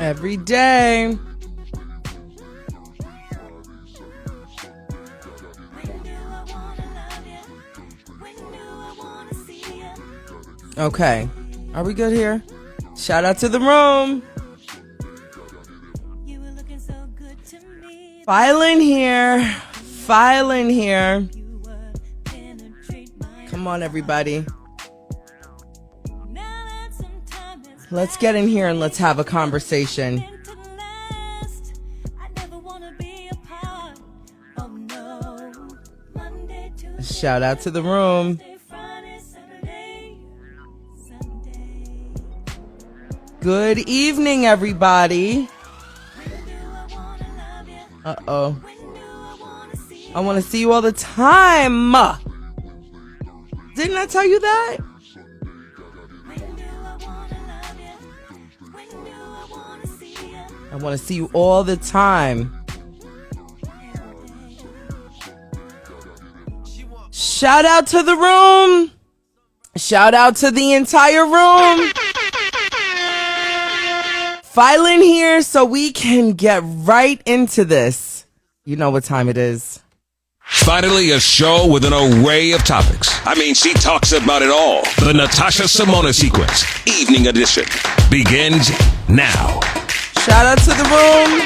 Every day. Okay. Are we good here? Shout out to the room. Filing here. Filing here. Come on, everybody. Let's get in here and let's have a conversation. Shout out to the room. Good evening, everybody. Uh-oh. I want to see you all the time. Didn't I tell you that? I want to see you all the time. Shout out to the room. Shout out to the entire room. Filing here so we can get right into this. You know what time it is. Finally, a show with an array of topics. I mean, she talks about it all. The Natasha Simona Sequence, Evening Edition, begins now. Shout out to the room.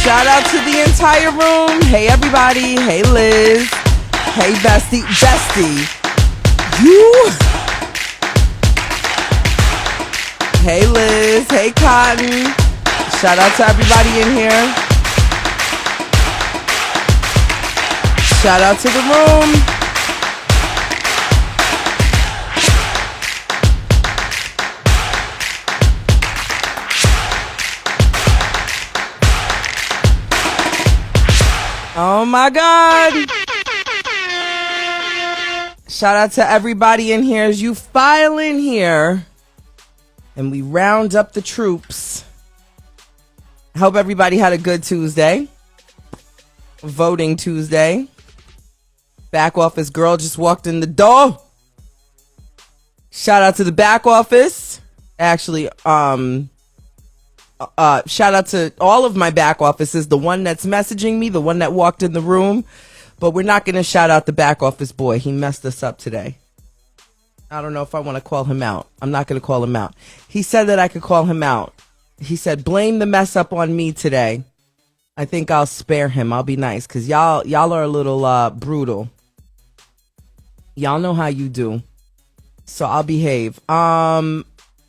Shout out to the entire room. Hey, everybody. Hey, Liz. Hey, Bestie. Bestie. You. Hey, Liz. Hey, Cotton. Shout out to everybody in here. Shout out to the room. Oh my God. Shout out to everybody in here as you file in here and we round up the troops. I hope everybody had a good Tuesday. Voting Tuesday. Back office girl just walked in the door. Shout out to the back office. Actually, shout out to all of my back offices, the one that's messaging me, the one that walked in the room, but we're not going to shout out the back office boy. He messed us up today. I don't know if I want to call him out. I'm not going to call him out. He said that I could call him out. He said, blame the mess up on me today. I think I'll spare him. I'll be nice because y'all are a little brutal. Y'all know how you do. So I'll behave.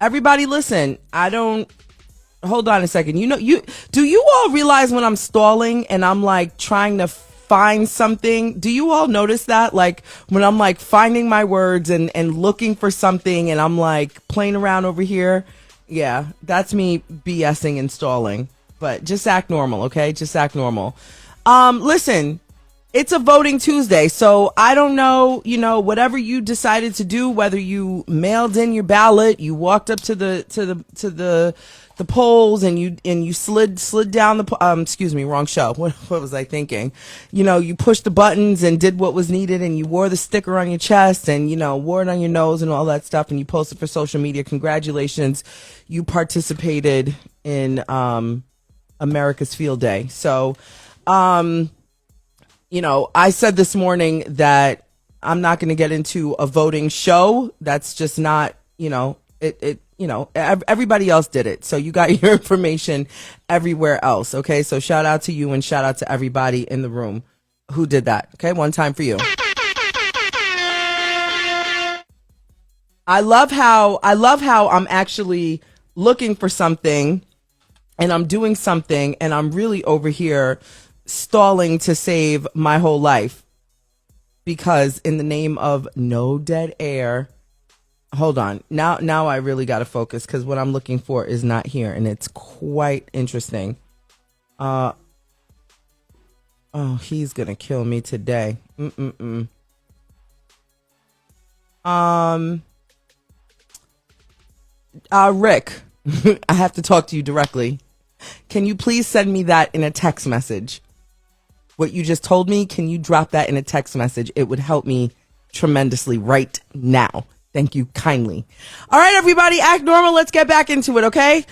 Everybody listen, hold on a second. Do you all realize when I'm stalling and I'm like trying to find something? Do you all notice that? Like when I'm like finding my words and looking for something and I'm like playing around over here. Yeah, that's me BSing and stalling. But just act normal, okay? Just act normal. Listen, it's a voting Tuesday, so I don't know, whatever you decided to do, whether you mailed in your ballot, you walked up to the polls and you slid down the excuse me, wrong show. What was I thinking? You pushed the buttons and did what was needed and you wore the sticker on your chest and wore it on your nose and all that stuff and you posted for social media. Congratulations. You participated in America's Field Day. So I said this morning that I'm not going to get into a voting show. That's just not, everybody else did it. So you got your information everywhere else. Okay. So shout out to you and shout out to everybody in the room who did that. Okay. One time for you. I love how I'm actually looking for something and I'm doing something and I'm really over here stalling to save my whole life because in the name of no dead air. Hold on. Now I really got to focus because what I'm looking for is not here and it's quite interesting. Oh, he's going to kill me today. Rick, I have to talk to you directly. Can you please send me that in a text message? What you just told me, can you drop that in a text message? It would help me tremendously right now. Thank you kindly. All right, everybody, act normal. Let's get back into it, okay?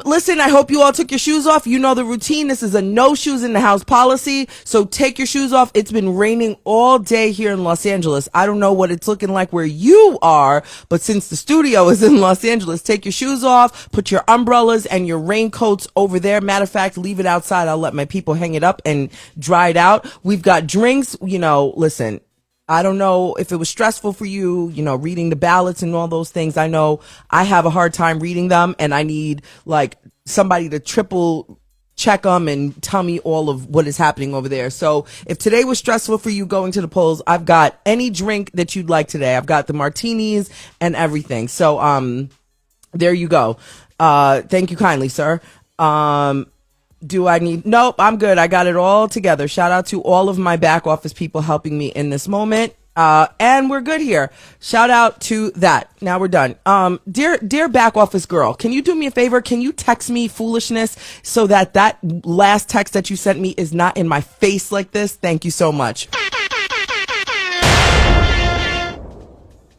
Listen, I hope you all took your shoes off. You know the routine. This is a no shoes in the house policy. So take your shoes off. It's been raining all day here in Los Angeles. I don't know what it's looking like where you are, but since the studio is in Los Angeles, take your shoes off, put your umbrellas and your raincoats over there. Matter of fact, leave it outside. I'll let my people hang it up and dry it out. We've got drinks. Listen, I don't know if it was stressful for you, reading the ballots and all those things. I know I have a hard time reading them, and I need like somebody to triple check them and tell me all of what is happening over there. So if today was stressful for you going to the polls, I've got any drink that you'd like today. I've got the martinis and everything. So there you go. Thank you kindly, sir. Do I need? Nope, I'm good. I got it all together. Shout out to all of my back office people helping me in this moment. And we're good here. Shout out to that. Now we're done. Dear back office girl, can you do me a favor? Can you text me foolishness so that last text that you sent me is not in my face like this? Thank you so much.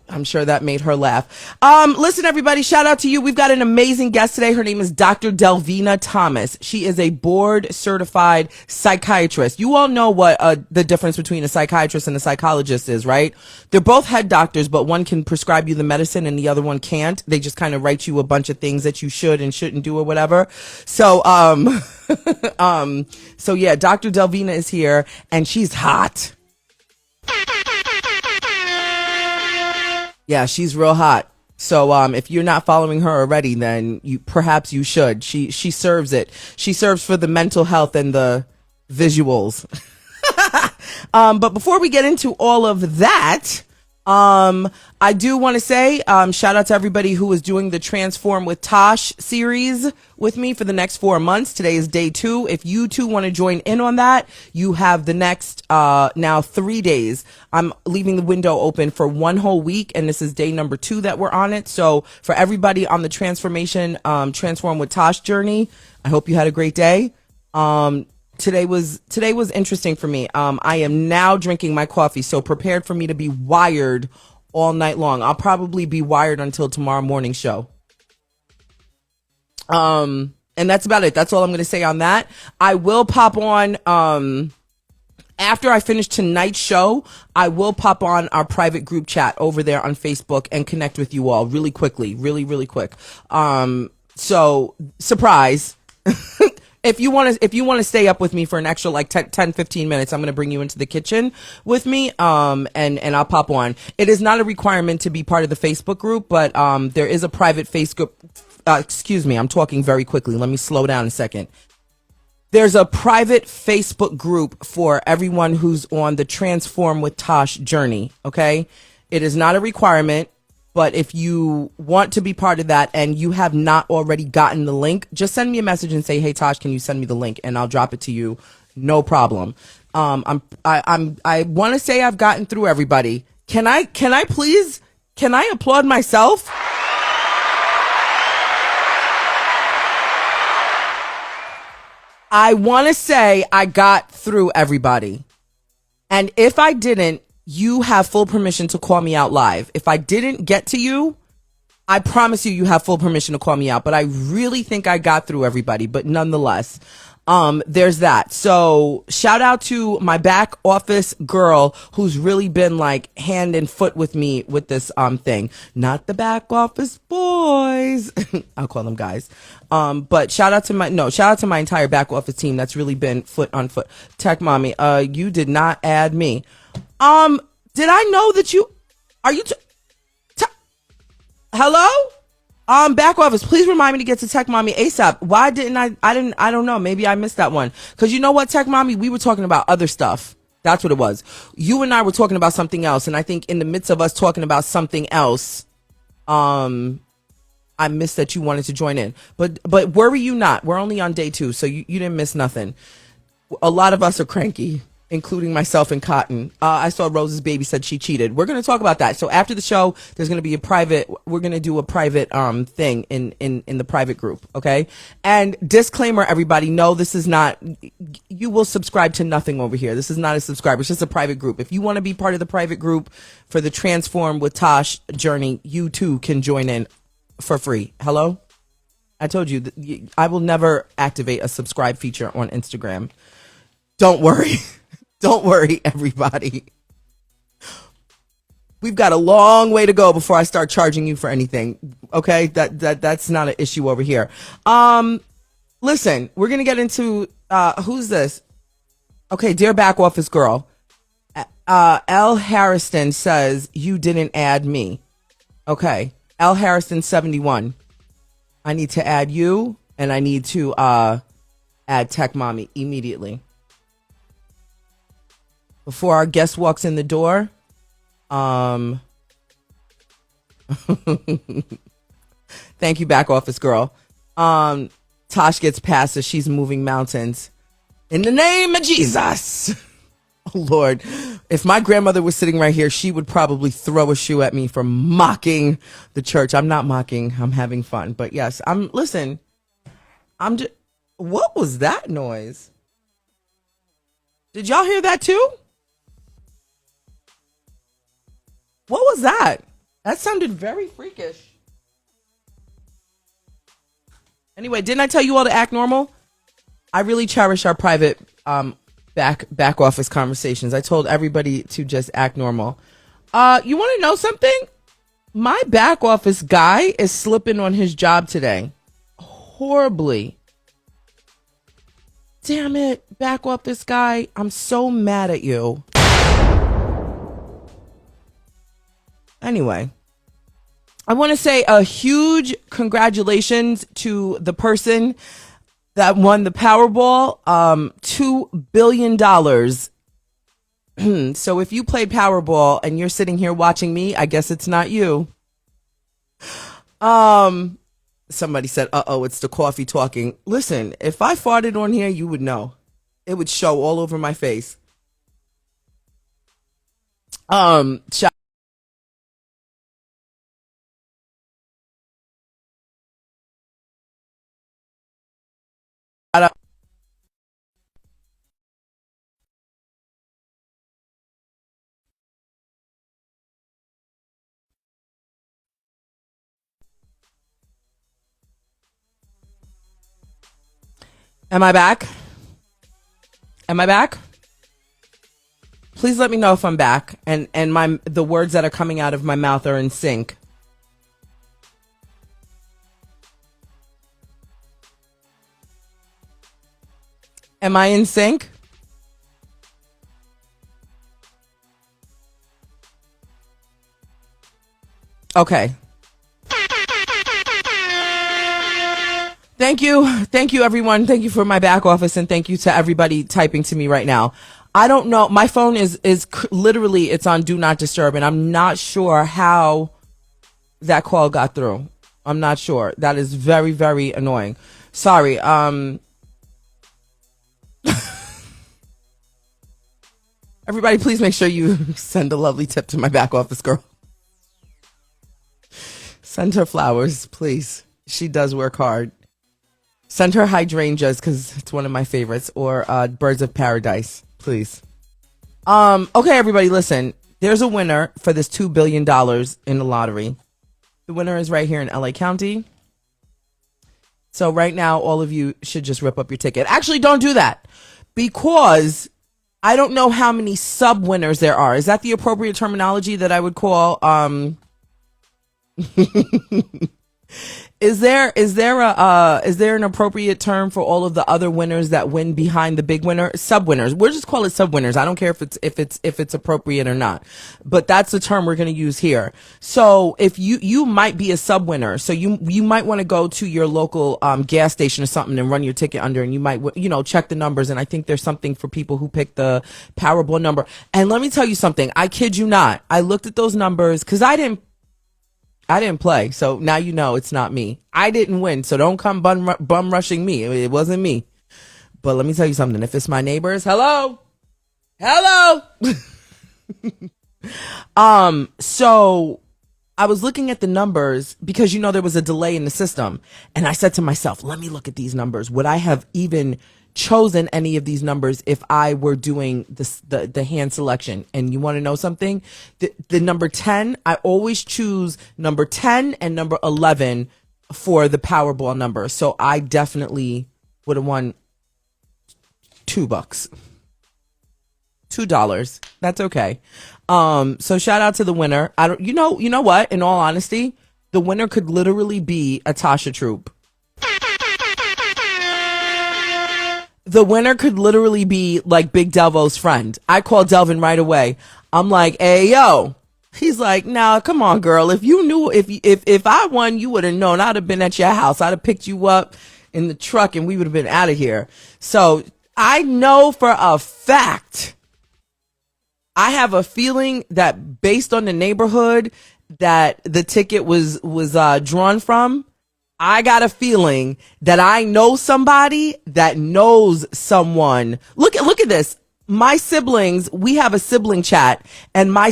I'm sure that made her laugh. Listen, everybody, shout out to you. We've got an amazing guest today. Her name is Dr. Delvena Thomas. She is a board certified psychiatrist. You all know what the difference between a psychiatrist and a psychologist is, right? They're both head doctors, but one can prescribe you the medicine and the other one can't. They just kind of write you a bunch of things that you should and shouldn't do or whatever. So, so yeah, Dr. Delvena is here and she's hot. Yeah, she's real hot. So if you're not following her already, then perhaps you should. She serves it. She serves for the mental health and the visuals. But before we get into all of that, I do want to say shout out to everybody who is doing the Transform with Tosh series with me for the next 4 months. Today is day 2. If you too want to join in on that, you have the next now 3 days. I'm leaving the window open for 1 whole week, and this is day number 2 that we're on it. So for everybody on the transformation Transform with Tosh journey, I hope you had a great day. Today was interesting for me. I am now drinking my coffee, so prepared for me to be wired all night long. I'll probably be wired until tomorrow morning show. And that's about it. That's all I'm going to say on that. I will pop on, after I finish tonight's show, I will pop on our private group chat over there on Facebook and connect with you all really quickly, really quick. So surprise. If you want to stay up with me for an extra like 10, 15 minutes, I'm going to bring you into the kitchen with me. And I'll pop on. It is not a requirement to be part of the Facebook group, but, there is a private Facebook, excuse me, I'm talking very quickly. Let me slow down a second. There's a private Facebook group for everyone who's on the Transform with Tosh journey. Okay. It is not a requirement. But if you want to be part of that and you have not already gotten the link, just send me a message and say, "Hey Tosh, can you send me the link?" And I'll drop it to you. No problem. I want to say I've gotten through everybody. Can I please applaud myself? I want to say I got through everybody. And if I didn't, you have full permission to call me out live. If I didn't get to you, I promise you have full permission to call me out. But I really think I got through everybody. But nonetheless, there's that. So shout out to my back office girl who's really been like hand and foot with me with this thing. Not the back office boys. I'll call them guys. But shout out to my entire back office team that's really been foot on foot. Tech mommy, you did not add me. Did I know that hello? Back office, please remind me to get to Tech Mommy ASAP. Why didn't I don't know. Maybe I missed that one. Cause you know what, Tech Mommy, we were talking about other stuff. That's what it was. You and I were talking about something else. And I think in the midst of us talking about something else, I missed that you wanted to join in, but worry you not. We're only on day 2. So you didn't miss nothing. A lot of us are cranky, including myself and Cotton. I saw Rose's baby said she cheated. We're going to talk about that. So after the show, we're going to do a private thing in the private group. Okay. And disclaimer, everybody, no, this is not, you will subscribe to nothing over here. This is not a subscriber. It's just a private group. If you want to be part of the private group for the Transform with Tosh journey, you too can join in for free. Hello? I told you, I will never activate a subscribe feature on Instagram. Don't worry. Don't worry, everybody. We've got a long way to go before I start charging you for anything. Okay? That's not an issue over here. Listen, we're going to get into, who's this? Okay, dear back office girl. L. Harrison says, you didn't add me. Okay. L. Harrison 71. I need to add you, and I need to add Tech Mommy immediately. Before our guest walks in the door, thank you, back office girl. Tosh gets past as she's moving mountains. In the name of Jesus. Oh, Lord. If my grandmother was sitting right here, she would probably throw a shoe at me for mocking the church. I'm not mocking. I'm having fun. But yes, listen, what was that noise? Did y'all hear that too? What was that? That sounded very freakish. Anyway, didn't I tell you all to act normal? I really cherish our private back office conversations. I told everybody to just act normal. You want to know something? My back office guy is slipping on his job today. Horribly. Damn it, back office guy. I'm so mad at you. Anyway, I want to say a huge congratulations to the person that won the Powerball, $2 billion. So if you played Powerball and you're sitting here watching me, I guess it's not you. Somebody said, it's the coffee talking. Listen, if I farted on here, you would know. It would show all over my face. Am I back? Am I back? Please let me know if I'm back and the words that are coming out of my mouth are in sync. Am I in sync? Okay. Thank you everyone. Thank you for my back office, and thank you to everybody typing to me right now. I don't know, my phone is literally, it's on do not disturb, and I'm not sure how that call got through. I'm not sure. That is very, very annoying. Sorry. Everybody, please make sure you send a lovely tip to my back office girl. Send her flowers, please. She does work hard. Send her hydrangeas because it's one of my favorites, or birds of paradise, please. Okay, everybody, listen. There's a winner for this $2 billion in the lottery. The winner is right here in LA County. So right now, all of you should just rip up your ticket. Actually, don't do that, because I don't know how many sub winners there are. Is that the appropriate terminology that I would call Is there an appropriate term for all of the other winners that win behind the big winner? Sub winners. We'll just call it sub winners. I don't care if it's appropriate or not, but that's the term we're going to use here. So if you might be a sub winner, so you might want to go to your local gas station or something and run your ticket under, and you might check the numbers. And I think there's something for people who pick the Powerball number. And let me tell you something. I kid you not. I looked at those numbers because I didn't play, so now you know it's not me. I didn't win, so don't come bum rushing me. It wasn't me. But let me tell you something. If it's my neighbors, hello. So I was looking at the numbers because, there was a delay in the system. And I said to myself, let me look at these numbers. Would I have even chosen any of these numbers if I were doing the hand selection? And you want to know something? The number 10, I always choose number 10 and number 11 for the Powerball number. So I definitely would have won $2. $2. That's okay. So shout out to the winner. You know what? In all honesty, the winner could literally be a Tasha Troop. The winner could literally be like Big Delvo's friend. I called Delvin right away. I'm like, hey, yo. He's like, nah, come on, girl. If you knew, if I won, you would have known. I'd have been at your house. I'd have picked you up in the truck and we would have been out of here. So I know for a fact, I have a feeling that based on the neighborhood that the ticket was drawn from, I got a feeling that I know somebody that knows someone. Look at this. My siblings, we have a sibling chat, and my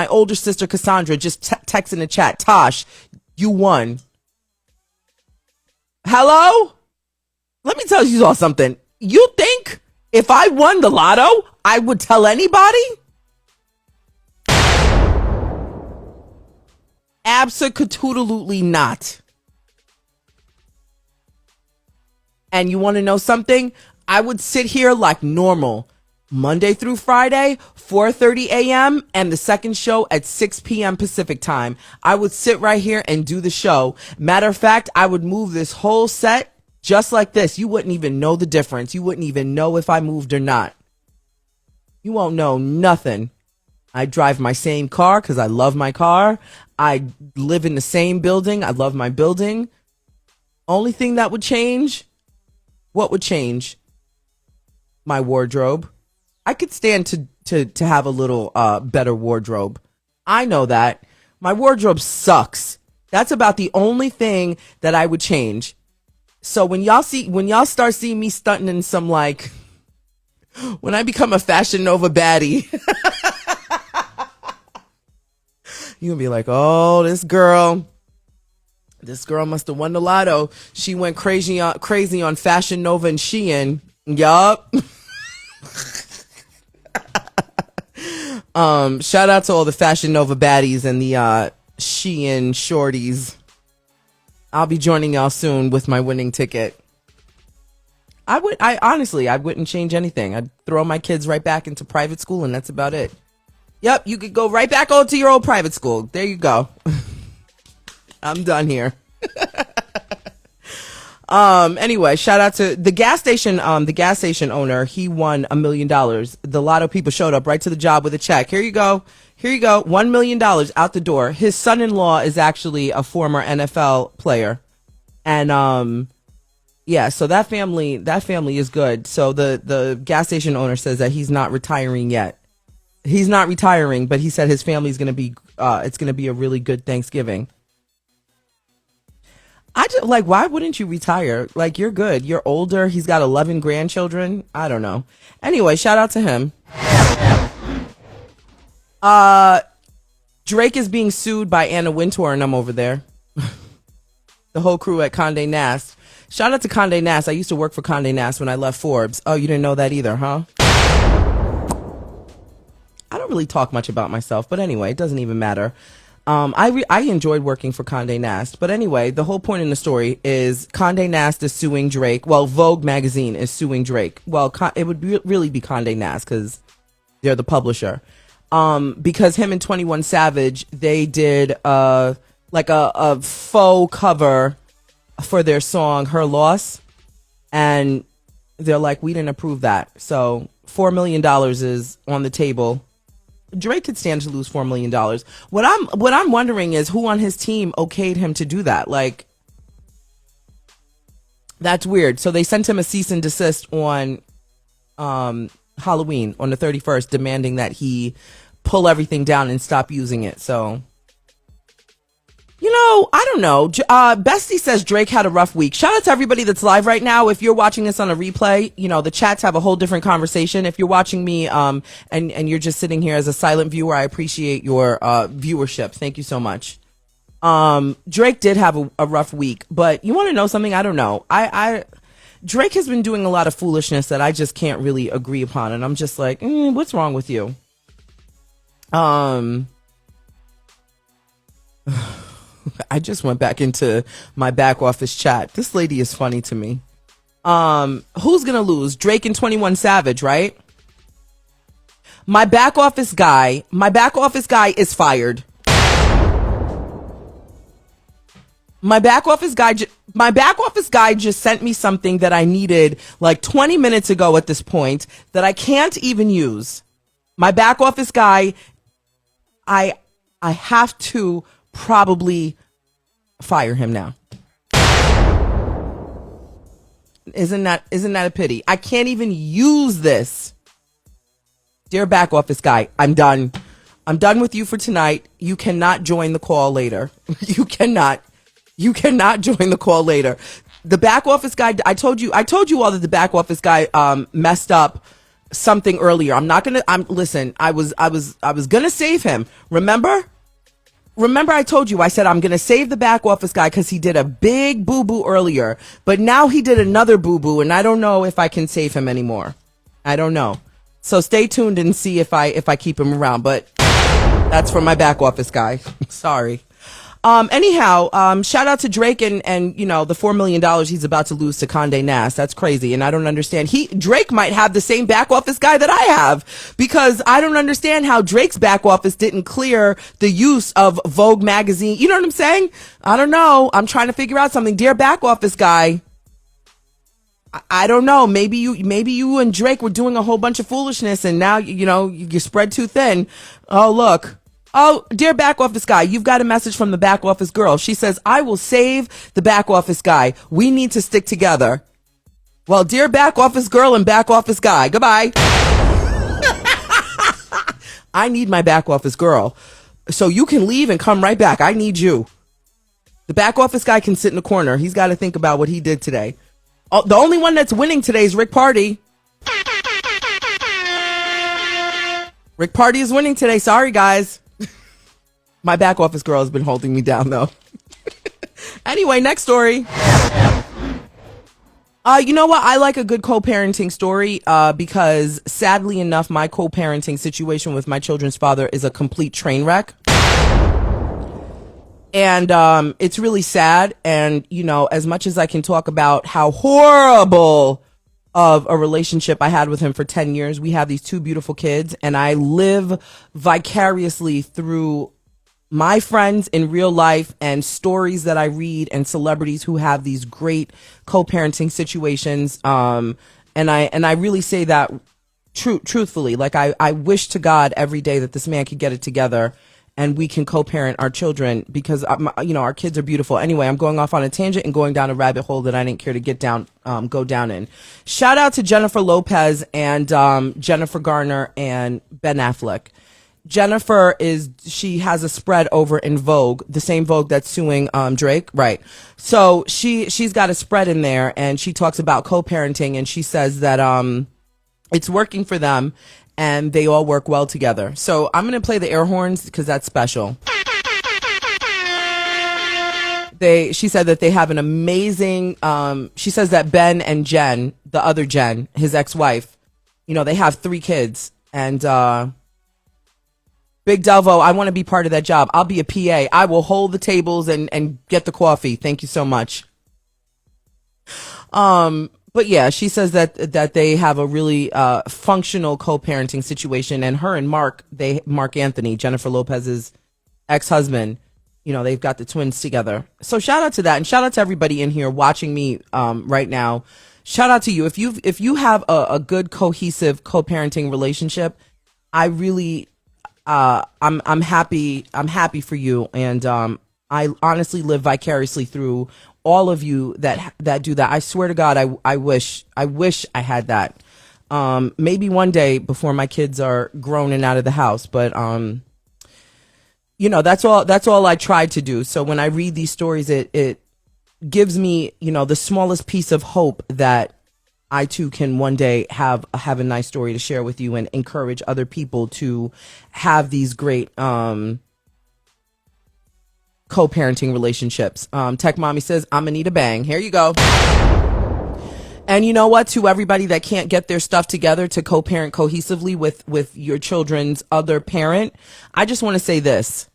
older sister Cassandra, just texts in the chat, Tosh, you won. Hello? Let me tell you all something. You think if I won the lotto, I would tell anybody? Absolutely not. And you want to know something? I would sit here like normal. Monday through Friday, 4:30 a.m. and the second show at 6 p.m. Pacific time. I would sit right here and do the show. Matter of fact, I would move this whole set just like this. You wouldn't even know the difference. You wouldn't even know if I moved or not. You won't know nothing. I drive my same car because I love my car. I live in the same building. I love my building. Only thing that would change, what would change? My wardrobe. I could stand to have a little better wardrobe. I know that. My wardrobe sucks. That's about the only thing that I would change. So when y'all start seeing me stunting in some when I become a Fashion Nova baddie, you're gonna be like, oh, this girl must have won the lotto. She went crazy on Fashion Nova and Shein. Yup. Shout out to all the Fashion Nova baddies and the Shein shorties. I'll be joining y'all soon with my winning ticket. I honestly wouldn't change anything. I'd throw my kids right back into private school and that's about it. Yep, you could go right back on to your old private school. There you go. I'm done here. Anyway, shout out to the gas station owner. He won $1 million. The lotto people showed up right to the job with a check. Here you go. $1 million out the door. His son-in-law is actually a former NFL player. And, yeah, so that family is good. So the gas station owner says that he's not retiring yet. He's not retiring, but he said his family's going to be, it's going to be a really good Thanksgiving. I just why wouldn't you retire? You're good. You're older. He's got 11 grandchildren. I don't know. Anyway, shout out to him. Drake is being sued by Anna Wintour and I'm over there. The whole crew at Condé Nast. Shout out to Condé Nast. I used to work for Condé Nast when I left Forbes. Oh, you didn't know that either, huh? I don't really talk much about myself, but anyway, it doesn't even matter. I enjoyed working for Condé Nast, but anyway, the whole point in the story is Condé Nast is suing Drake. Well, Vogue magazine is suing Drake. Well, it would really be Condé Nast because they're the publisher. Because him and 21 Savage, they did a faux cover for their song Her Loss, and they're like, we didn't approve that. So $4 million is on the table. Drake could stand to lose $4 million. What I'm wondering is who on his team okayed him to do that. That's weird. So they sent him a cease and desist on Halloween on the 31st, demanding that he pull everything down and stop using it. So, I don't know. Bestie says Drake had a rough week. Shout out to everybody that's live right now. If you're watching this on a replay, the chats have a whole different conversation. If you're watching me, and you're just sitting here as a silent viewer, I appreciate your, viewership. Thank you so much. Drake did have a rough week, but you want to know something? I don't know. Drake has been doing a lot of foolishness that I just can't really agree upon, and I'm just like, what's wrong with you? I just went back into my back office chat. This lady is funny to me. Who's gonna lose? Drake and 21 Savage, right? My back office guy is fired. My back office guy just sent me something that I needed like 20 minutes ago at this point that I can't even use. My back office guy, I have to probably fire him now. Isn't that a pity? I can't even use this. Dear back office guy, I'm done. I'm done with you for tonight. You cannot join the call later. You cannot join the call later. The back office guy, I told you all that the back office guy messed up something earlier. Listen, I was gonna save him. Remember I told you, I said I'm gonna save the back office guy because he did a big boo-boo earlier, but now he did another boo-boo, and I don't know if I can save him anymore. I don't know. So stay tuned and see if I keep him around, but that's for my back office guy. Sorry. Anyhow, shout out to Drake and the $4 million he's about to lose to Condé Nast. That's crazy. And I don't understand. Drake might have the same back office guy that I have, because I don't understand how Drake's back office didn't clear the use of Vogue magazine. You know what I'm saying? I don't know. I'm trying to figure out something. Dear back office guy, I don't know. Maybe you and Drake were doing a whole bunch of foolishness, and now, you spread too thin. Oh, look. Oh, dear back office guy, you've got a message from the back office girl. She says, I will save the back office guy. We need to stick together. Well, dear back office girl and back office guy, goodbye. I need my back office girl. So you can leave and come right back. I need you. The back office guy can sit in the corner. He's got to think about what he did today. Oh, the only one that's winning today is Rick Party. Rick Party is winning today. Sorry, guys. My back office girl has been holding me down, though. Anyway, next story. You know what? I like a good co-parenting story because, sadly enough, my co-parenting situation with my children's father is a complete train wreck. And it's really sad. And, as much as I can talk about how horrible of a relationship I had with him for 10 years, we have these two beautiful kids, and I live vicariously through my friends in real life and stories that I read and celebrities who have these great co-parenting situations. And I really say that truthfully. Like, I wish to God every day that this man could get it together and we can co-parent our children, because our kids are beautiful. Anyway, I'm going off on a tangent and going down a rabbit hole that I didn't care to go down in. Shout out to Jennifer Lopez and Jennifer Garner and Ben Affleck. Jennifer she has a spread over in Vogue, the same Vogue that's suing Drake, right? So she's got a spread in there, and she talks about co-parenting, and she says that it's working for them and they all work well together. So I'm going to play the air horns because that's special. She said that they have an amazing, she says that Ben and Jen, the other Jen, his ex-wife, they have 3 kids. And Big Delvo, I want to be part of that job. I'll be a PA. I will hold the tables and get the coffee. Thank you so much. But yeah, she says that they have a really functional co-parenting situation, and her and Mark Anthony, Jennifer Lopez's ex-husband, they've got the twins together. So shout out to that, and shout out to everybody in here watching me right now. Shout out to you. If you have a good cohesive co-parenting relationship, I really I'm happy for you, and I honestly live vicariously through all of you that do that. I swear to God, I wish I had that. Maybe one day before my kids are grown and out of the house, but that's all I tried to do. So when I read these stories, it gives me, the smallest piece of hope that I too can one day have a nice story to share with you and encourage other people to have these great co-parenting relationships. Tech Mommy says, I'm gonna need a bang. Here you go. And you know what? To everybody that can't get their stuff together to co-parent cohesively with your children's other parent, I just want to say this.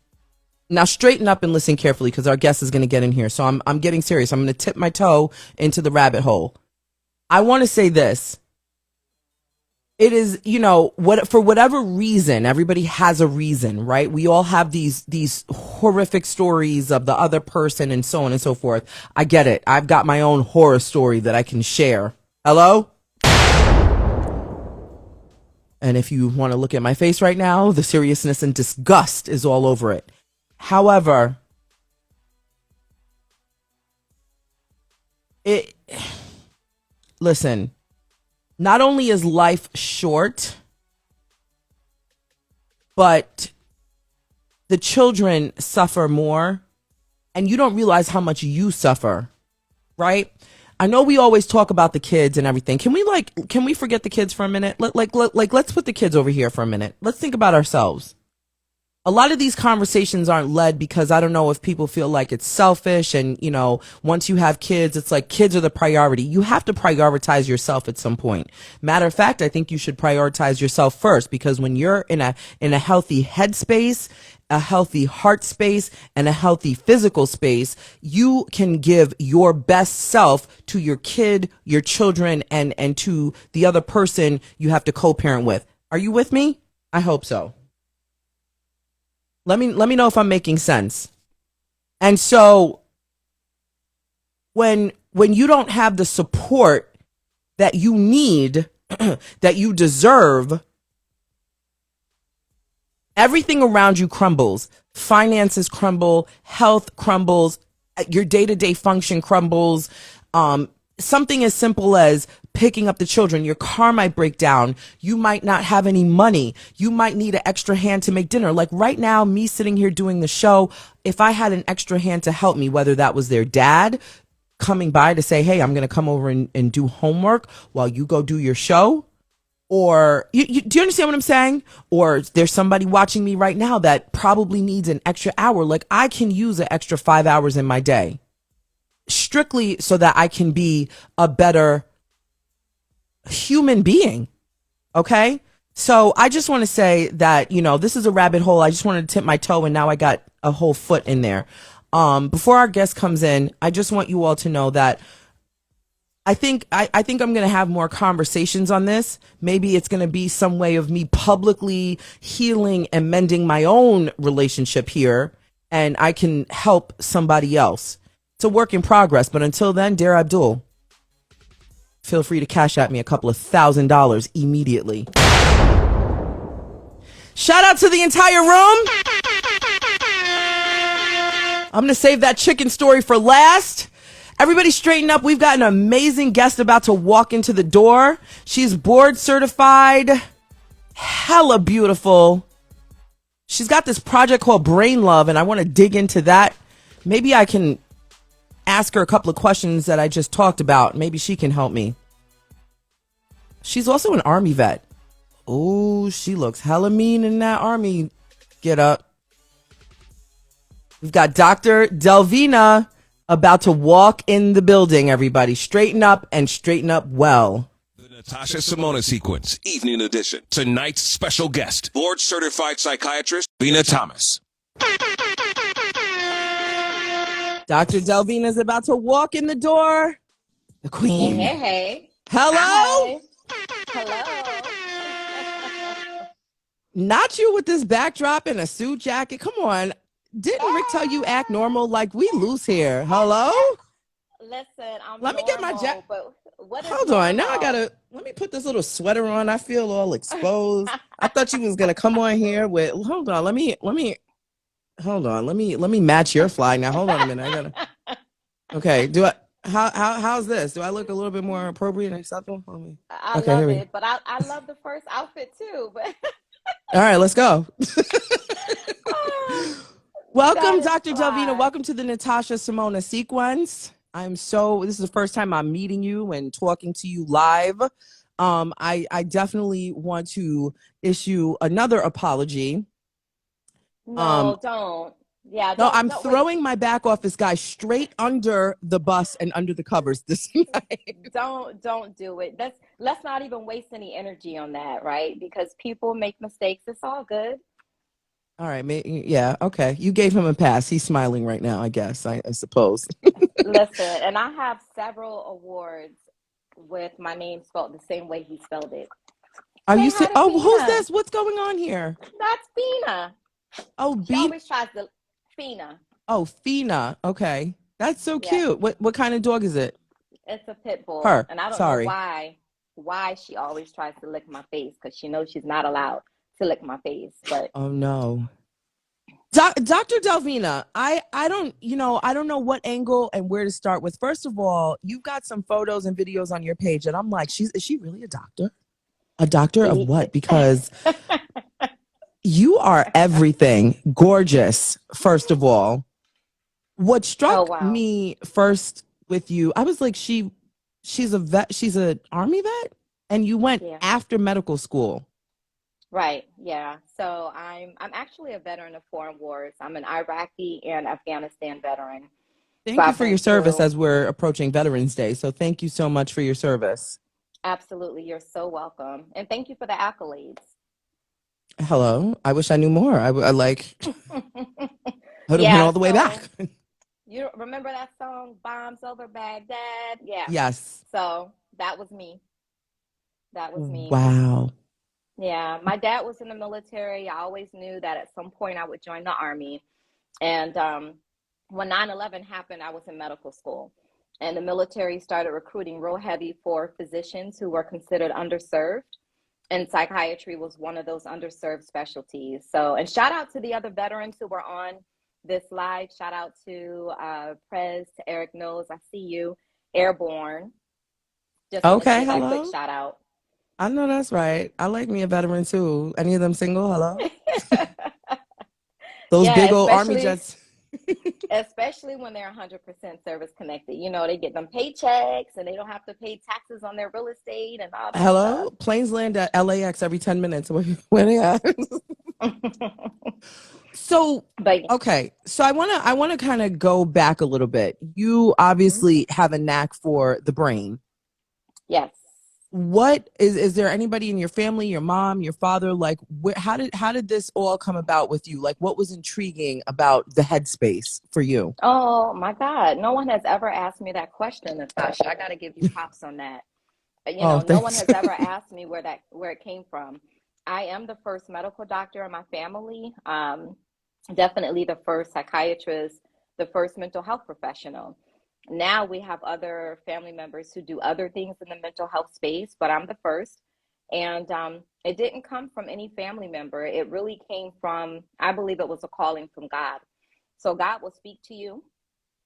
Now straighten up and listen carefully because our guest is going to get in here. So I'm getting serious. I'm going to tip my toe into the rabbit hole. I want to say this. It is, for whatever reason, everybody has a reason, right? We all have these horrific stories of the other person and so on and so forth. I get it. I've got my own horror story that I can share. Hello? And if you want to look at my face right now, the seriousness and disgust is all over it. However, listen. Not only is life short, but the children suffer more, and you don't realize how much you suffer, right? I know we always talk about the kids and everything. Can we forget the kids for a minute? Let's put the kids over here for a minute. Let's think about ourselves. A lot of these conversations aren't led because I don't know if people feel like it's selfish and, once you have kids, it's like kids are the priority. You have to prioritize yourself at some point. Matter of fact, I think you should prioritize yourself first because when you're in a healthy head space, a healthy heart space, and a healthy physical space, you can give your best self to your kid, your children, and to the other person you have to co-parent with. Are you with me? I hope so. Let me know if I'm making sense. And so when you don't have the support that you need, that you deserve, everything around you crumbles. Finances crumble, health crumbles, your day-to-day function crumbles. Something as simple as picking up the children, your car might break down. You might not have any money. You might need an extra hand to make dinner. Like right now, me sitting here doing the show, if I had an extra hand to help me, whether that was their dad coming by to say, hey, I'm going to come over and do homework while you go do your show. Or do you understand what I'm saying? Or there's somebody watching me right now that probably needs an extra hour. Like I can use an extra 5 hours in my day strictly so that I can be a better human being. Okay. So I just want to say that, this is a rabbit hole. I just wanted to tip my toe and now I got a whole foot in there. Before our guest comes in, I just want you all to know that I think I'm going to have more conversations on this. Maybe it's going to be some way of me publicly healing and mending my own relationship here, and I can help somebody else. It's a work in progress, but until then, dear Abdul, feel free to cash at me a couple of $1,000 immediately. Shout out to the entire room. I'm going to save that chicken story for last. Everybody straighten up. We've got an amazing guest about to walk into the door. She's board certified, hella beautiful. She's got this project called Brain Love, and I want to dig into that. Maybe I can ask her a couple of questions that I just talked about. Maybe she can help me. She's also an Army vet. Oh, she looks hella mean in that Army get up. We've got Dr. Delvena about to walk in the building, everybody. Straighten up and straighten up well. The Natasha Simona Sequence, Evening Edition. Tonight's special guest, board-certified psychiatrist, Delvena Thomas. Dr. Delvena is about to walk in the door. The queen. Hey. Hello? Hi. Hello. Not you with this backdrop and a suit jacket. Come on. Didn't Rick tell you act normal? Like we loose here. Hello? Listen, Let me get my jacket. Hold normal? on. Now let me put this little sweater on. I feel all exposed. I thought you was going to come on here with, hold on. Let me match your flag. Now, hold on a minute. Okay. How's this? Do I look a little bit more appropriate and acceptable? I love it, but I love the first outfit too. But all right, let's go. Welcome, Dr. fine. Delvena. Welcome to the Natasha Simona Sequence. This is the first time I'm meeting you and talking to you live. I definitely want to issue another apology. No, don't. Yeah, No, I'm don't waste throwing my back office guy straight under the bus and under the covers this night. don't do it. Let's not even waste any energy on that, right? Because people make mistakes. It's all good. All right, yeah, okay. You gave him a pass. He's smiling right now, I guess, I suppose. Listen, and I have several awards with my name spelled the same way he spelled it. Are Say you hi to oh, who's Fina. this? What's going on here? That's Fina. Oh, She always tries to Fina. Oh, Fina. Okay. That's so Yeah, cute. What kind of dog is it? it's a pit bull, Her. and I don't know Sorry. why she always tries to lick my face because she knows she's not allowed to lick my face. But Oh no. Dr. Delvena, I don't, I don't know what angle and where to start with. First of all, you've got some photos and videos on your page and I'm like, is she really a doctor? A doctor of what? Because you are everything. Gorgeous, first of all. What oh struck wow, me first with you, I was like, she's a vet, she's an army vet, and you went yeah. after medical school. Right. Yeah. So I'm actually a veteran of foreign wars. I'm an Iraqi and Afghanistan veteran. So Thank you I've for your been service through as we're approaching Veterans Day. So thank you so much for your service. absolutely. You're so welcome. And thank you for the accolades. Hello. I wish I knew more. I like, I would have went Yeah. all the way back. So you remember that song, Bombs Over Baghdad? Yeah. Yes. So that was me. That was me. Wow. Yeah. My dad was in the military. I always knew that at some point I would join the army. And when 9/11 happened, I was in medical school. And the military started recruiting real heavy for physicians who were considered underserved. And psychiatry was one of those underserved specialties. So, and shout out to the other veterans who were on this live. Shout out to Prez, to Eric Knows, I see you, Airborne. Just wanted to Okay. give that quick Hello. shout out. I know that's right. I like me a veteran too. Any of them single? Hello. Those Yeah, big old army jets. especially when they're 100% service connected. You know, they get them paychecks and they don't have to pay taxes on their real estate and all that Hello. stuff. Planes land at LAX every 10 minutes. Where they at? So, But okay. So I want to kind of go back a little bit. You mhm, obviously have a knack for the brain. yes. What is there anybody in your family, your mom, your father, like how did this all come about with you? Like what was intriguing about the headspace for you? Oh my God. No one has ever asked me that question, Natasha. I got to give you props on that. You Oh, know, no one thanks. has ever asked me where it came from. I am the first medical doctor in my family. Definitely the first psychiatrist, the first mental health professional. Now we have other family members who do other things in the mental health space, but I'm the first. And it didn't come from any family member. It really came from, I believe it was a calling from God. So God will speak to you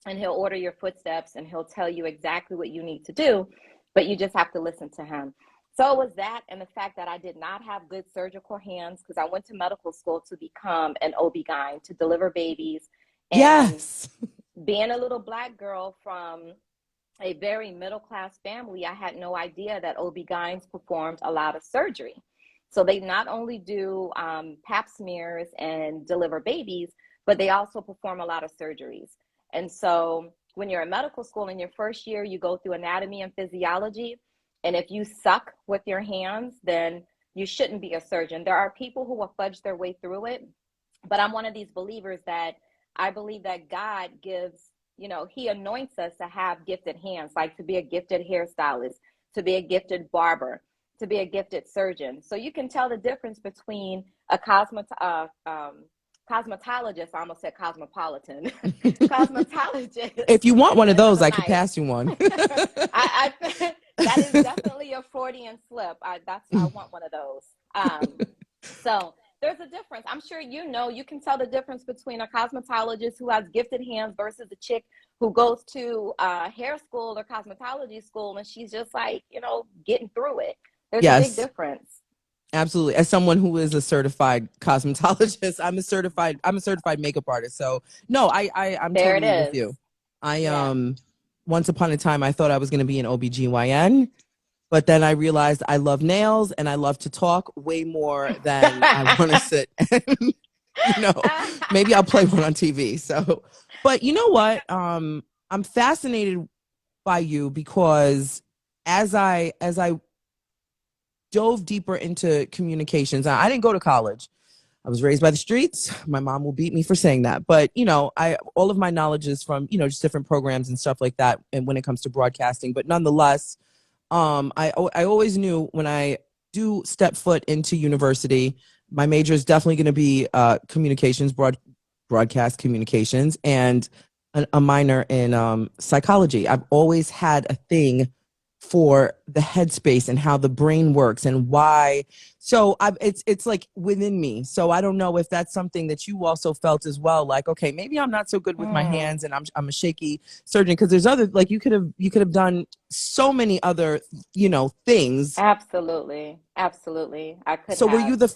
and he'll order your footsteps and he'll tell you exactly what you need to do, but you just have to listen to him. So it was that and the fact that I did not have good surgical hands because I went to medical school to become an OB-GYN, to deliver babies. And Yes. being a little Black girl from a very middle class family, I had no idea that OB-GYNs performed a lot of surgery. So they not only do pap smears and deliver babies, but they also perform a lot of surgeries. And so when you're in medical school in your first year, you go through anatomy and physiology. And if you suck with your hands, then you shouldn't be a surgeon. There are people who will fudge their way through it. But I'm one of these believers that I believe that God gives, you know, he anoints us to have gifted hands, like to be a gifted hairstylist, to be a gifted barber, to be a gifted surgeon. So you can tell the difference between a cosmetologist, I almost said cosmopolitan, cosmetologist, If you want one of dress those, them I could nice. pass you one. That is definitely a Freudian slip. I want one of those. So there's a difference. I'm sure you can tell the difference between a cosmetologist who has gifted hands versus a chick who goes to hair school or cosmetology school and she's just like, getting through it. There's a big Yes, difference. absolutely. As someone who is a certified cosmetologist, I'm a certified makeup artist. So no, I'm There it totally with is. you. I Yeah. once upon a time I thought I was going to be an OBGYN, but then I realized I love nails and I love to talk way more than I want to sit Maybe I'll play one on TV. So, but you know what? I'm fascinated by you because as I dove deeper into communications, I didn't go to college. I was raised by the streets. My mom will beat me for saying that, but I all of my knowledge is from just different programs and stuff like that. And when it comes to broadcasting, but nonetheless, I always knew when I do step foot into university, my major is definitely going to be communications, broadcast communications, and a minor in psychology. I've always had a thing for the headspace and how the brain works and why. So it's like within me. So I don't know if that's something that you also felt as well. Like, okay, maybe I'm not so good with my hands and I'm a shaky surgeon, because there's other, like, you could have done so many other things. Absolutely. Absolutely. I could So have. were you the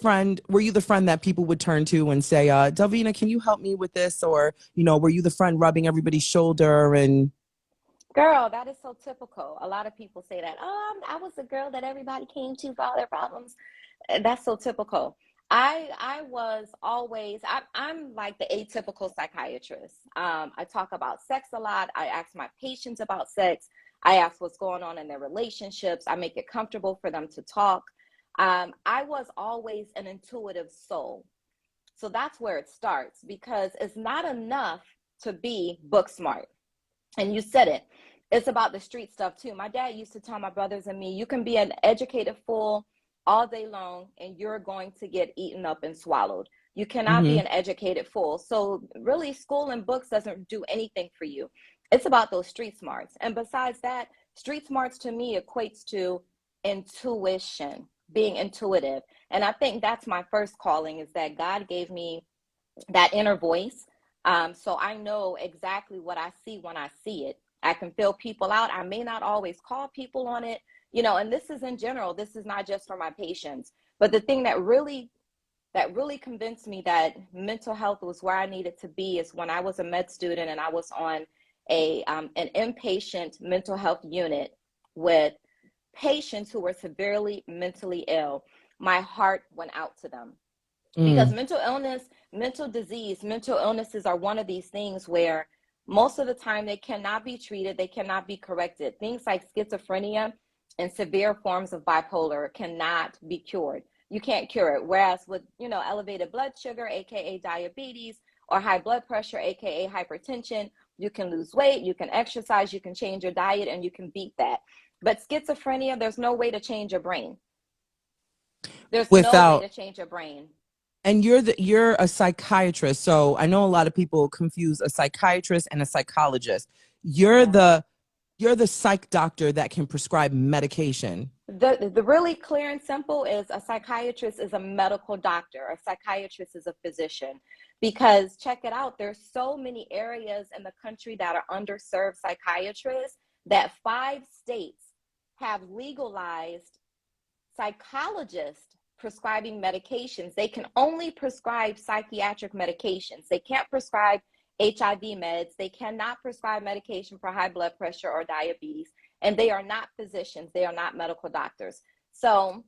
friend that people would turn to and say, Delvena, can you help me with this? Or, were you the friend rubbing everybody's shoulder and Girl, that is so typical. A lot of people say that, oh, I was the girl that everybody came to for all their problems. That's so typical. I was always, I'm like the atypical psychiatrist. I talk about sex a lot. I ask my patients about sex. I ask what's going on in their relationships. I make it comfortable for them to talk. I was always an intuitive soul. So that's where it starts, because it's not enough to be book smart. And you said it. It's about the street stuff too. My dad used to tell my brothers and me, you can be an educated fool all day long and you're going to get eaten up and swallowed. You cannot be an educated fool. So really, school and books doesn't do anything for you. It's about those street smarts. And besides that, street smarts to me equates to intuition, being intuitive. And I think that's my first calling, is that God gave me that inner voice. So I know exactly what I see when I see it. I can feel people out. I may not always call people on it, and this is in general. This is not just for my patients. But the thing that really convinced me that mental health was where I needed to be is when I was a med student and I was on an inpatient mental health unit with patients who were severely mentally ill. My heart went out to them. Because mental illness, mental disease, mental illnesses are one of these things where most of the time they cannot be treated, they cannot be corrected. Things like schizophrenia and severe forms of bipolar cannot be cured. You can't cure it. Whereas with, elevated blood sugar, aka diabetes, or high blood pressure, aka hypertension, you can lose weight, you can exercise, you can change your diet, and you can beat that. But schizophrenia, there's no way to change your brain. There's no way to change your brain. And you're a psychiatrist, so I know a lot of people confuse a psychiatrist and a psychologist. You're the psych doctor that can prescribe medication. The really clear and simple is a psychiatrist is a medical doctor. A psychiatrist is a physician. Because check it out, there's so many areas in the country that are underserved psychiatrists that 5 states have legalized psychologists prescribing medications. They can only prescribe psychiatric medications. They can't prescribe HIV meds. They cannot prescribe medication for high blood pressure or diabetes. And they are not physicians. They are not medical doctors. So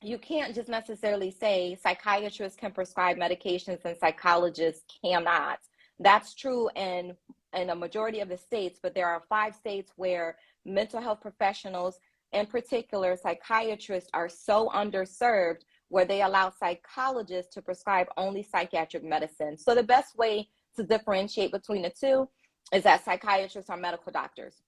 you can't just necessarily say psychiatrists can prescribe medications and psychologists cannot. That's true in a majority of the states, but there are 5 states where mental health professionals, in particular psychiatrists, are so underserved where they allow psychologists to prescribe only psychiatric medicine. So the best way to differentiate between the two is that psychiatrists are medical doctors.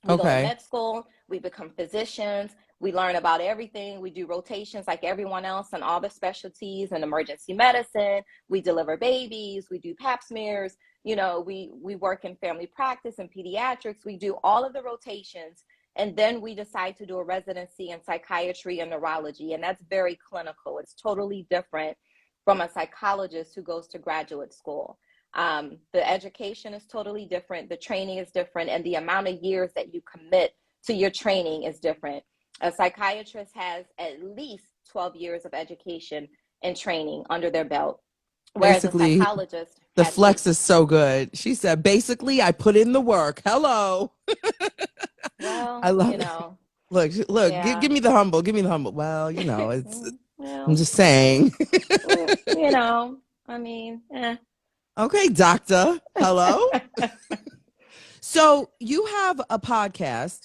We go to med school, we become physicians, we learn about everything, we do rotations like everyone else and all the specialties in emergency medicine, we deliver babies, we do pap smears, we work in family practice and pediatrics, we do all of the rotations. And then we decide to do a residency in psychiatry and neurology. And that's very clinical. It's totally different from a psychologist who goes to graduate school. The education is totally different. The training is different. And the amount of years that you commit to your training is different. A psychiatrist has at least 12 years of education and training under their belt. Whereas Basically, a psychologist, the flex is so good. She said, basically, I put in the work. Hello. Well, I love it. Look, yeah. give me the humble. Give me the humble. Well, it's, Well, I'm just saying. I mean, Okay, doctor. Hello. So you have a podcast.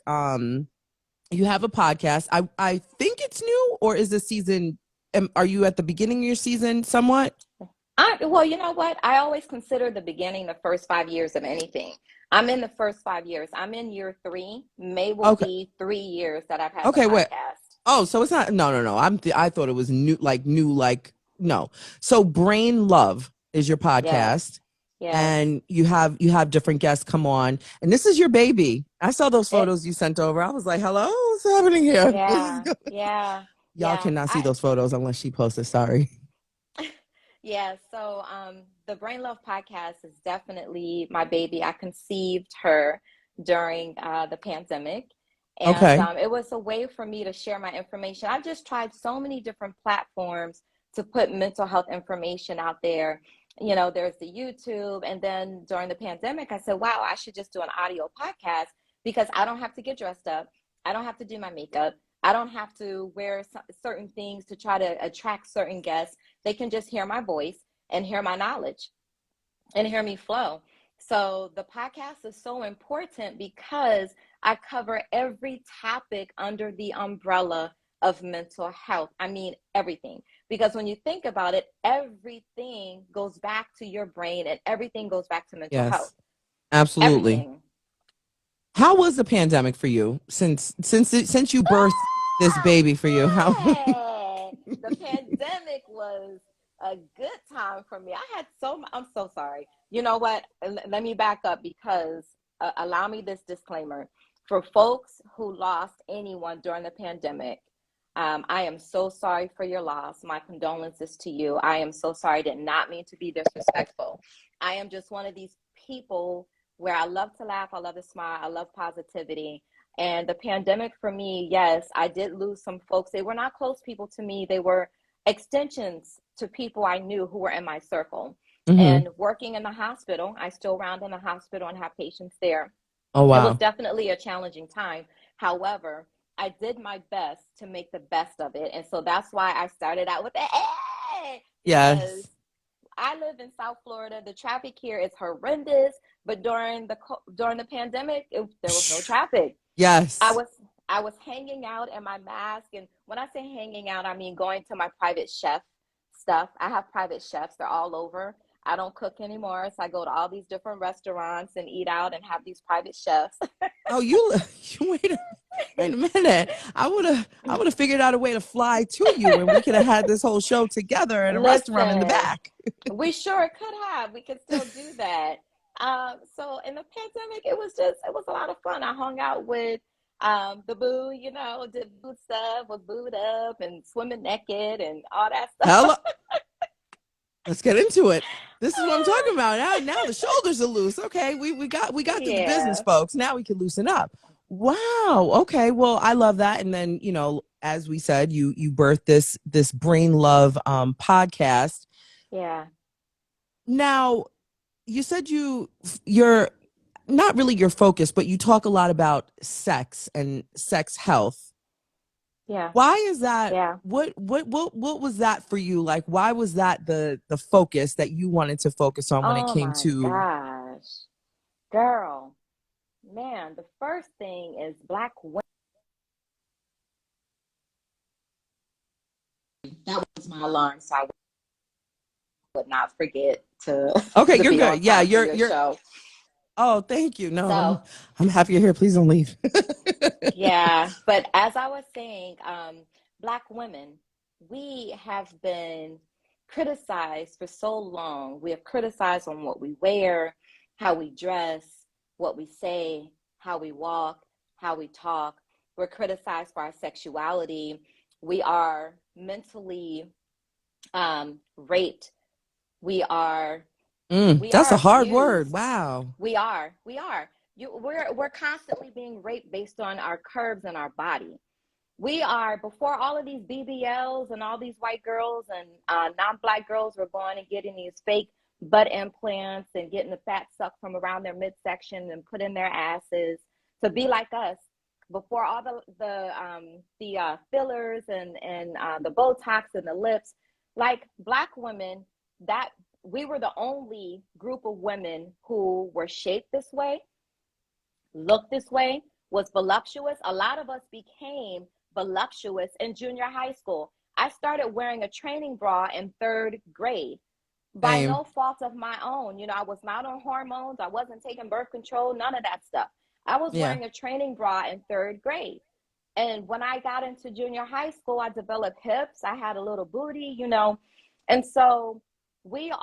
You have a podcast. I think it's new, or is this season? Are you at the beginning of your season somewhat? Well, you know what? I always consider the beginning, the first 5 years of anything. I'm in the first 5 years. I'm in year 3. May will Okay. be 3 years that I've had the Okay, wait. podcast. Oh, so it's not. No, no, no. I thought it was new, like no. So Brain Love is your Yes, podcast, yes. and you have different guests come on, and this is your baby. I saw those It, photos you sent over. I was like, hello, what's happening here? This is yeah, good. yeah, Y'all yeah. cannot see those photos unless she posted. Sorry. Yeah, so the Brain Love podcast is definitely my baby. I conceived her during the pandemic, and Okay. it was a way for me to share my information. I've just tried so many different platforms to put mental health information out there. You know, there's the YouTube, and then during the pandemic, I said, wow, I should just do an audio podcast because I don't have to get dressed up. I don't have to do my makeup. I don't have to wear certain things to try to attract certain guests. They can just hear my voice and hear my knowledge and hear me flow. So the podcast is so important because I cover every topic under the umbrella of mental health. I mean, everything. Because when you think about it, everything goes back to your brain and everything goes back to mental health. Yes. Absolutely. Everything. How was the pandemic for you since you birthed this baby for you? How? The pandemic was a good time for me. I'm so sorry. You know what? Let me back up because allow me this disclaimer. For folks who lost anyone during the pandemic, I am so sorry for your loss. My condolences to you. I am so sorry. I did not mean to be disrespectful. I am just one of these people where I love to laugh, I love to smile, I love positivity. And the pandemic for me, yes, I did lose some folks. They were not close people to me. They were extensions to people I knew who were in my circle. Hmm. And working in the hospital, I still round in the hospital and have patients there. Oh It was wow. definitely a challenging time. However, I did my best to make the best of it. And so that's why I started out with the hey, because Yes. I live in South Florida. The traffic here is horrendous, but during the pandemic, there was no traffic. I Yes. was I was hanging out in my mask, and when I say hanging out, I mean going to my private chef stuff. I have private chefs; they're all over. I don't cook anymore, so I go to all these different restaurants and eat out and have these private chefs. Oh, you wait a minute. I would have figured out a way to fly to you, and we could have had this whole show together at a restaurant in the Listen, back. we sure could have. We could still do that. So in the pandemic, it was a lot of fun. I hung out with the boo, did boo stuff, was booed up and swimming naked and all that stuff. Hello. Let's get into it. This is what I'm talking about. Now the shoulders are loose. Okay, we got to the business, Yeah, folks. Now we can loosen up. Wow. Okay. Well, I love that. And then as we said, you birthed this Brain Love podcast. yeah, Now, you said you're not really your focus, but you talk a lot about sex and sex health. yeah, Why is that? yeah. What was that for you? Like, why was that the focus that you wanted to focus on when it Oh came my to? gosh, girl, man, the first thing is Black women. That was my alarm, so I would not forget to Okay, to you're be on good. Yeah, time for you're your you're. show. Oh, thank you. No, I'm So I'm happy you're here. Please don't leave. yeah, but as I was saying, Black women, we have been criticized for so long. We have criticized on what we wear, how we dress, what we say, how we walk, how we talk. We're criticized for our sexuality. We are mentally raped. We are we That's are a hard word. abused. Wow. We are. We're constantly being raped based on our curves and our body. We are, before all of these BBLs and all these white girls and non-black girls were going and getting these fake butt implants and getting the fat sucked from around their midsection and put in their asses to be like us. Before all the fillers and the Botox and the lips, like Black women, that we were the only group of women who were shaped this way, looked this way, was voluptuous. A lot of us became voluptuous in junior high school. I started wearing a training bra in third grade by Same. no fault of my own. You know, I was not on hormones. I wasn't taking birth control, none of that stuff. I was Yeah. wearing a training bra in third grade. And when I got into junior high school, I developed hips. I had a little booty, you know. And so we're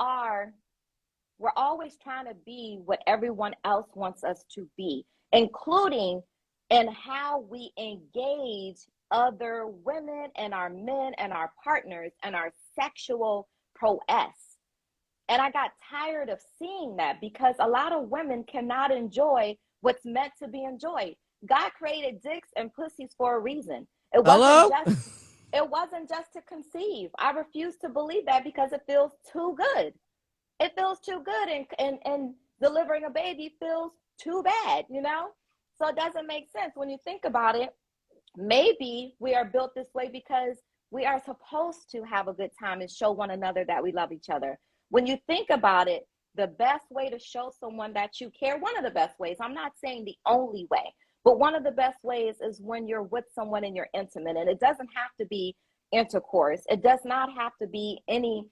always trying to be what everyone else wants us to be, including in how we engage other women and our men and our partners and our sexual prowess. And I got tired of seeing that because a lot of women cannot enjoy what's meant to be enjoyed. God created dicks and pussies for a reason. Hello? It wasn't just to conceive. I refuse to believe that because it feels too good. It feels too good, and delivering a baby feels too bad, you know? So it doesn't make sense when you think about it. Maybe we are built this way because we are supposed to have a good time and show one another that we love each other. When you think about it, the best way to show someone that you care, one of the best ways, I'm not saying the only way, but one of the best ways is when you're with someone and you're intimate. And it doesn't have to be intercourse. It does not have to be any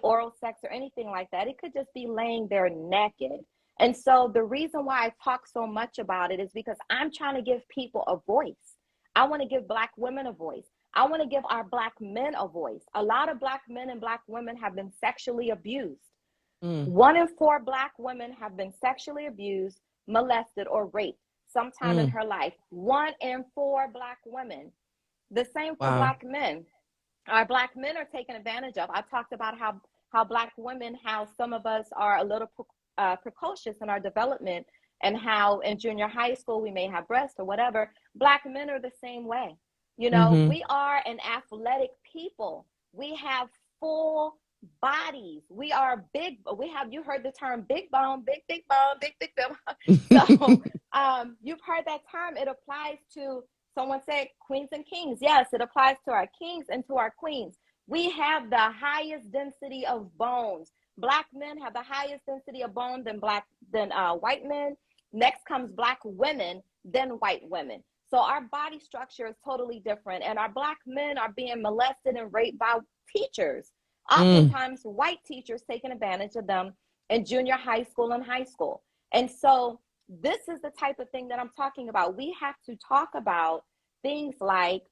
oral sex or anything like that. It could just be laying there naked. And so the reason why I talk so much about it is because I'm trying to give people a voice. I want to give Black women a voice. I want to give our Black men a voice. A lot of Black men and Black women have been sexually abused. 1 in 4 Black women have been sexually abused, molested, or raped sometime in her life. 1 in 4 Black women. The same for Wow. Black men. Our Black men are taken advantage of. I talked about how Black women, how some of us are a little precocious in our development, and how in junior high school we may have breasts or whatever. Black men are the same way. You know, we are an athletic people. We have full bodies. We are big. You heard the term big bone, big bone, big bone. So you've heard that term. It applies to, someone said queens and kings. Yes, it applies to our kings and to our queens. We have the highest density of bones. Black men have the highest density of bone than white men. Next comes Black women, then white women. So our body structure is totally different. And our Black men are being molested and raped by teachers. Oftentimes, white teachers taking advantage of them in junior high school and high school. And so this is the type of thing that I'm talking about. We have to talk about things like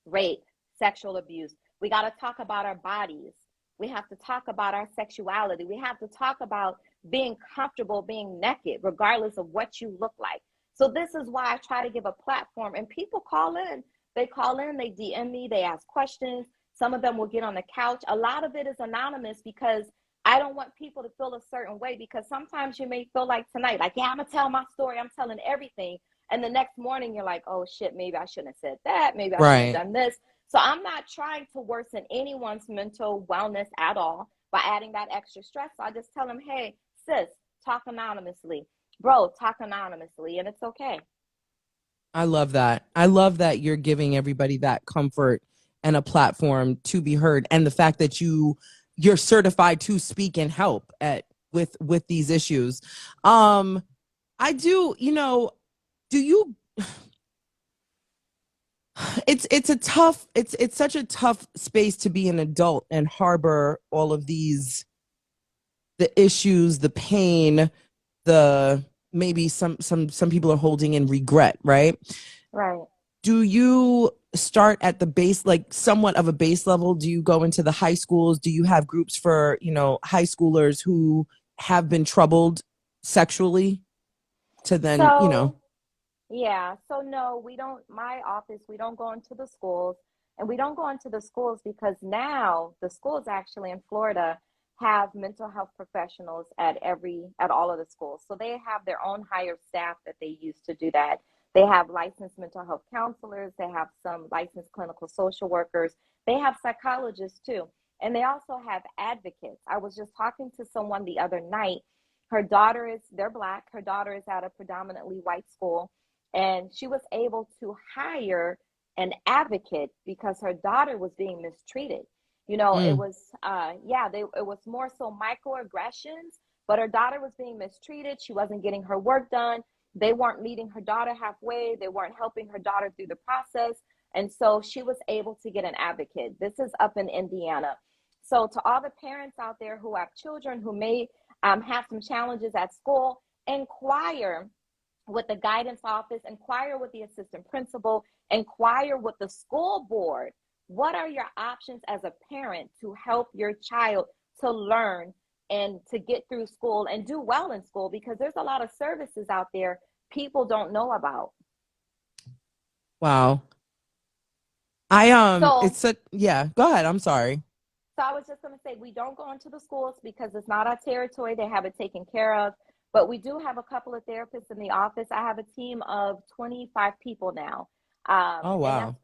rape, sexual abuse. We got to talk about our bodies. We have to talk about our sexuality. We have to talk about being comfortable being naked, regardless of what you look like. So this is why I try to give a platform, and people call in. They call in, they DM me, they ask questions. Some of them will get on the couch. A lot of it is anonymous because I don't want people to feel a certain way, because sometimes you may feel like tonight, like, yeah, I'm going to tell my story. I'm telling everything. And the next morning you're like, oh shit, maybe I shouldn't have said that. Maybe I shouldn't have done this. So I'm not trying to worsen anyone's mental wellness at all by adding that extra stress. So I just tell them, hey, sis, talk anonymously. Bro, talk anonymously, and it's okay. I love that. I love that you're giving everybody that comfort and a platform to be heard, and the fact that you're certified to speak and help with these issues. I do, do you it's such a tough space to be an adult and harbor all of the issues, the pain, the maybe some people are holding in regret, right? Right. Do you start at the base, like somewhat of a base level? Do you go into the high schools? Do you have groups for, high schoolers who have been troubled sexually to then, Yeah. So no, we don't, my office, we don't go into the schools, and we don't go into the schools because now the schools actually in Florida have mental health professionals at all of the schools. So they have their own hired staff that they use to do that. They have licensed mental health counselors. They have some licensed clinical social workers. They have psychologists too. And they also have advocates. I was just talking to someone the other night. They're Black. Her daughter is at a predominantly white school. And she was able to hire an advocate because her daughter was being mistreated. It Mm. was, it was more so microaggressions, but her daughter was being mistreated. She wasn't getting her work done. They weren't meeting her daughter halfway. They weren't helping her daughter through the process. And so she was able to get an advocate. This is up in Indiana. So to all the parents out there who have children who may have some challenges at school, inquire with the guidance office, inquire with the assistant principal, inquire with the school board. What are your options as a parent to help your child to learn and to get through school and do well in school? Because there's a lot of services out there people don't know about. Wow. So It's a, yeah, go ahead. I'm sorry. So I was just going to say, we don't go into the schools because it's not our territory. They have it taken care of. But we do have a couple of therapists in the office. I have a team of 25 people now. Oh, And wow.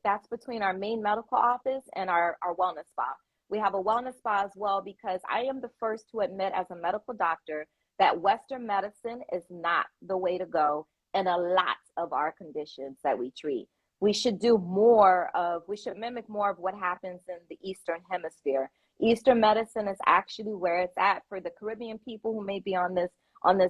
that's between our main medical office and our wellness spa. We have a wellness spa as well, because I am the first to admit as a medical doctor that Western medicine is not the way to go in a lot of our conditions that we treat. We should mimic more of what happens in the Eastern Hemisphere. Eastern medicine is actually where it's at. For the Caribbean people who may be on this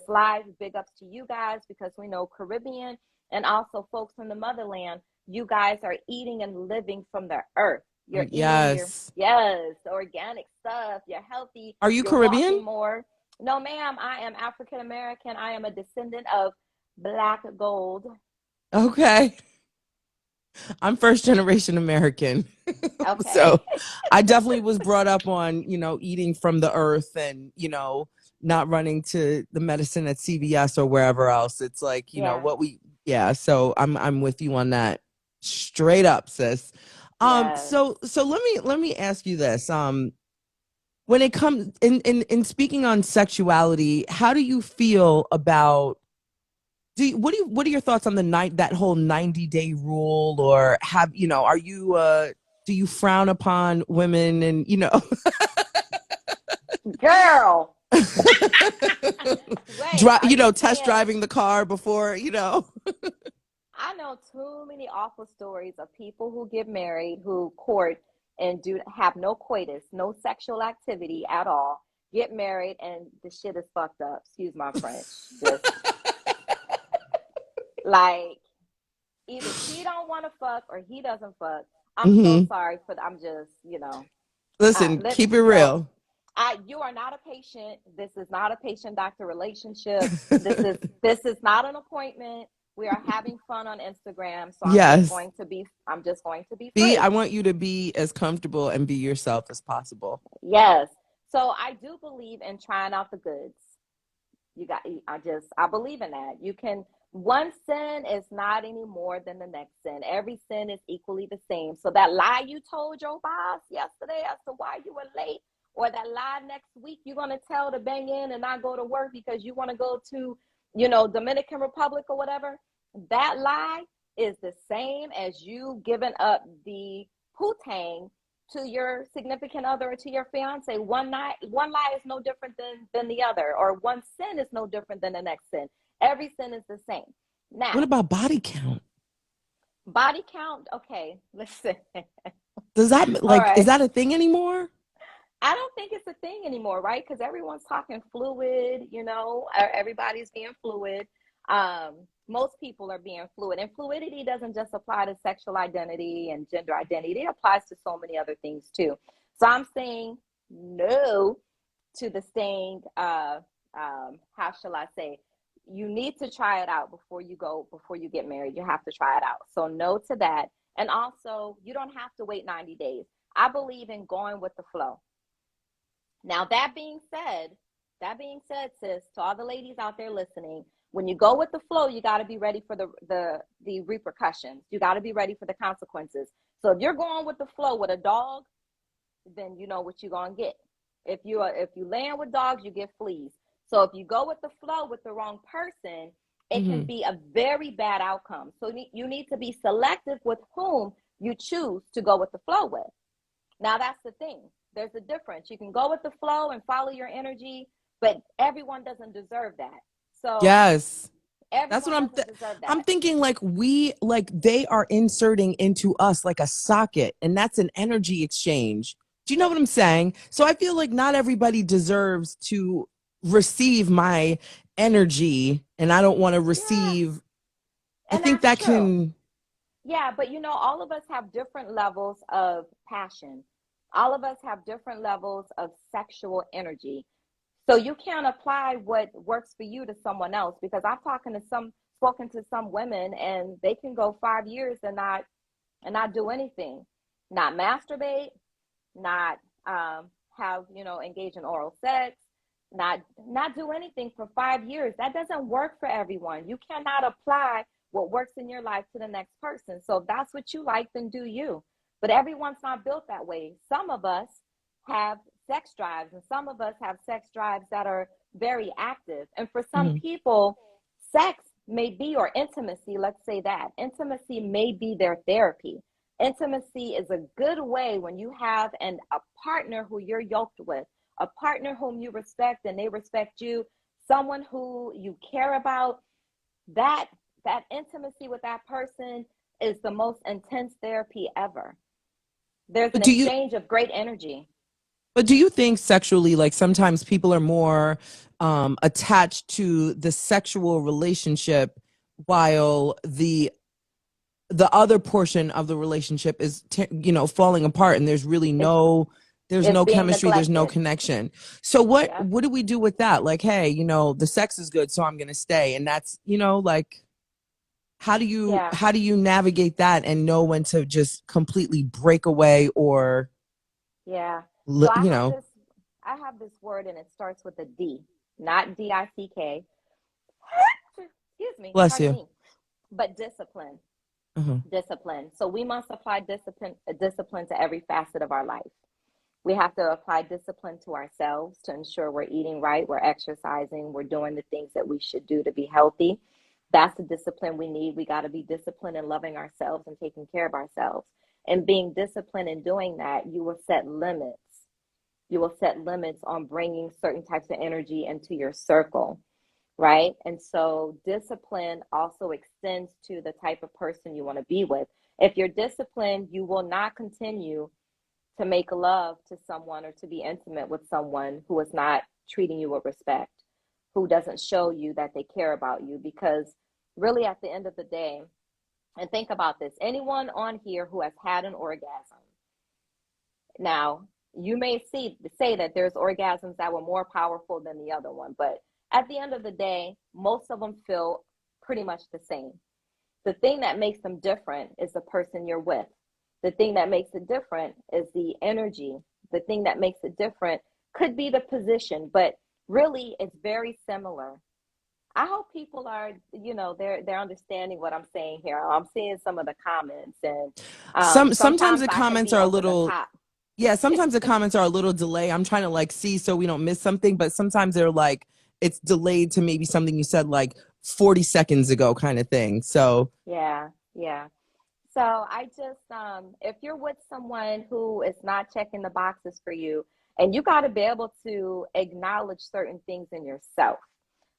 live, big ups to you guys, because we know Caribbean and also folks from the motherland, you guys are eating and living from the earth. You're eating Yes. yes, organic stuff. You're healthy. Are you You're walking Caribbean? more. No, ma'am, I am African American. I am a descendant of Black gold. Okay. I'm first generation American. Okay. So I definitely was brought up on, eating from the earth and, not running to the medicine at CVS or wherever else. It's like, Yeah. yeah, so I'm with you on that. Straight up, sis. Yes. So let me ask you this. When it comes in speaking on sexuality, how do you feel about what are your thoughts on that whole 90-day rule, or are you do you frown upon women and Girl. Wait, are you test saying driving the car before. I know too many awful stories of people who get married, who court and do have no coitus, no sexual activity at all, get married and the shit is fucked up. Excuse my French. Just like either she don't want to fuck or he doesn't fuck. I'm so Hmm. sorry for I'm just. Listen, Let keep it no. real. You are not a patient. This is not a patient doctor relationship. This is not an appointment. We are having fun on Instagram, so Yes. I'm just going to be I free. want you to be as comfortable and be yourself as possible. Yes. So I do believe in trying out the goods. I believe in that. One sin is not any more than the next sin. Every sin is equally the same. So that lie you told your boss yesterday as to why you were late, or that lie next week you're going to tell to bang in and not go to work because you want to go to, Dominican Republic or whatever, that lie is the same as you giving up the poo-tang to your significant other or to your fiance. One lie is no different than the other, or one sin is no different than the next sin. Every sin is the same. What Now, about body count? body count. Okay, listen. Does that All is right. that a thing anymore? I don't think it's a thing anymore, right? Because everyone's talking fluid, everybody's being fluid. Most people are being fluid, and fluidity doesn't just apply to sexual identity and gender identity, it applies to so many other things too. So I'm saying no to the saying, how shall I say? You need to try it out before you get married. You have to try it out. So no to that. And also, you don't have to wait 90 days. I believe in going with the flow. Now, that being said, sis, to all the ladies out there listening, when you go with the flow, you got to be ready for the repercussions. You got to be ready for the consequences. So if you're going with the flow with a dog, then you know what you're gonna get. If you land with dogs, you get fleas. So if you go with the flow with the wrong person, it can Hmm. be a very bad outcome. So you need to be selective with whom you choose to go with the flow with. Now, that's the thing. There's a difference. You can go with the flow and follow your energy, but everyone doesn't deserve that. So Yes. That's what Everyone doesn't deserve I'm that. thinking. Like they are inserting into us like a socket, and that's an energy exchange. Do you know what I'm saying? So I feel like not everybody deserves to receive my energy, and I don't want to Yeah, receive. I and think that's that true. can. Yeah, but all of us have different levels of passion. All of us have different levels of sexual energy. So you can't apply what works for you to someone else, because I've spoken to some women, and they can go 5 years and not do anything, not masturbate, not have engage in oral sex, not do anything for 5 years. That doesn't work for everyone. You cannot apply what works in your life to the next person. So if that's what you like, then do you. But everyone's not built that way. Some of us have sex drives, and some of us have sex drives that are very active. And for some Mhm. people, sex may be, or intimacy, let's say that intimacy may be their therapy. Intimacy is a good way when you have a partner who you're yoked with, a partner whom you respect and they respect you, someone who you care about. That intimacy with that person is the most intense therapy ever. There's But an do you? exchange of great energy. But do you think sexually, like sometimes people are more attached to the sexual relationship, while the other portion of the relationship is falling apart, and It's there's it's no being chemistry, there's no neglected. connection. So what Yep. what do we do with that? Like, hey, the sex is good, so I'm gonna stay, and that's like, Yeah. how do you navigate that and know when to just completely break away, or Yeah. So you know I have this word, and it starts with a D, not DICK. Excuse me, bless pardon you. me. But discipline. Uh-huh. Discipline. So we must apply discipline to every facet of our life. We have to apply discipline to ourselves to ensure we're eating right, we're exercising, we're doing the things that we should do to be healthy. That's the discipline we need. We got to be disciplined in loving ourselves and taking care of ourselves. And being disciplined in doing that, you will set limits. You will set limits on bringing certain types of energy into your circle, right? And so discipline also extends to the type of person you want to be with. If you're disciplined, you will not continue to make love to someone or to be intimate with someone who is not treating you with respect, who doesn't show you that they care about you. Because really, at the end of the day, and think about this, anyone on here who has had an orgasm, now you may say that there's orgasms that were more powerful than the other one, but at the end of the day, most of them feel pretty much the same. The thing that makes them different is the person you're with. The thing that makes it different is the energy. The thing that makes it different could be the position, but really it's very similar. I hope people are, they're understanding what I'm saying here. I'm seeing some of the comments, and Sometimes sometimes the I can comments be are a over the little. top. Yeah, sometimes the comments are a little delay. I'm trying to like see so we don't miss something, but sometimes they're like it's delayed to maybe something you said like 40 seconds ago, kind of thing. So Yeah, yeah. So I just, if you're with someone who is not checking the boxes for you, and you got to be able to acknowledge certain things in yourself,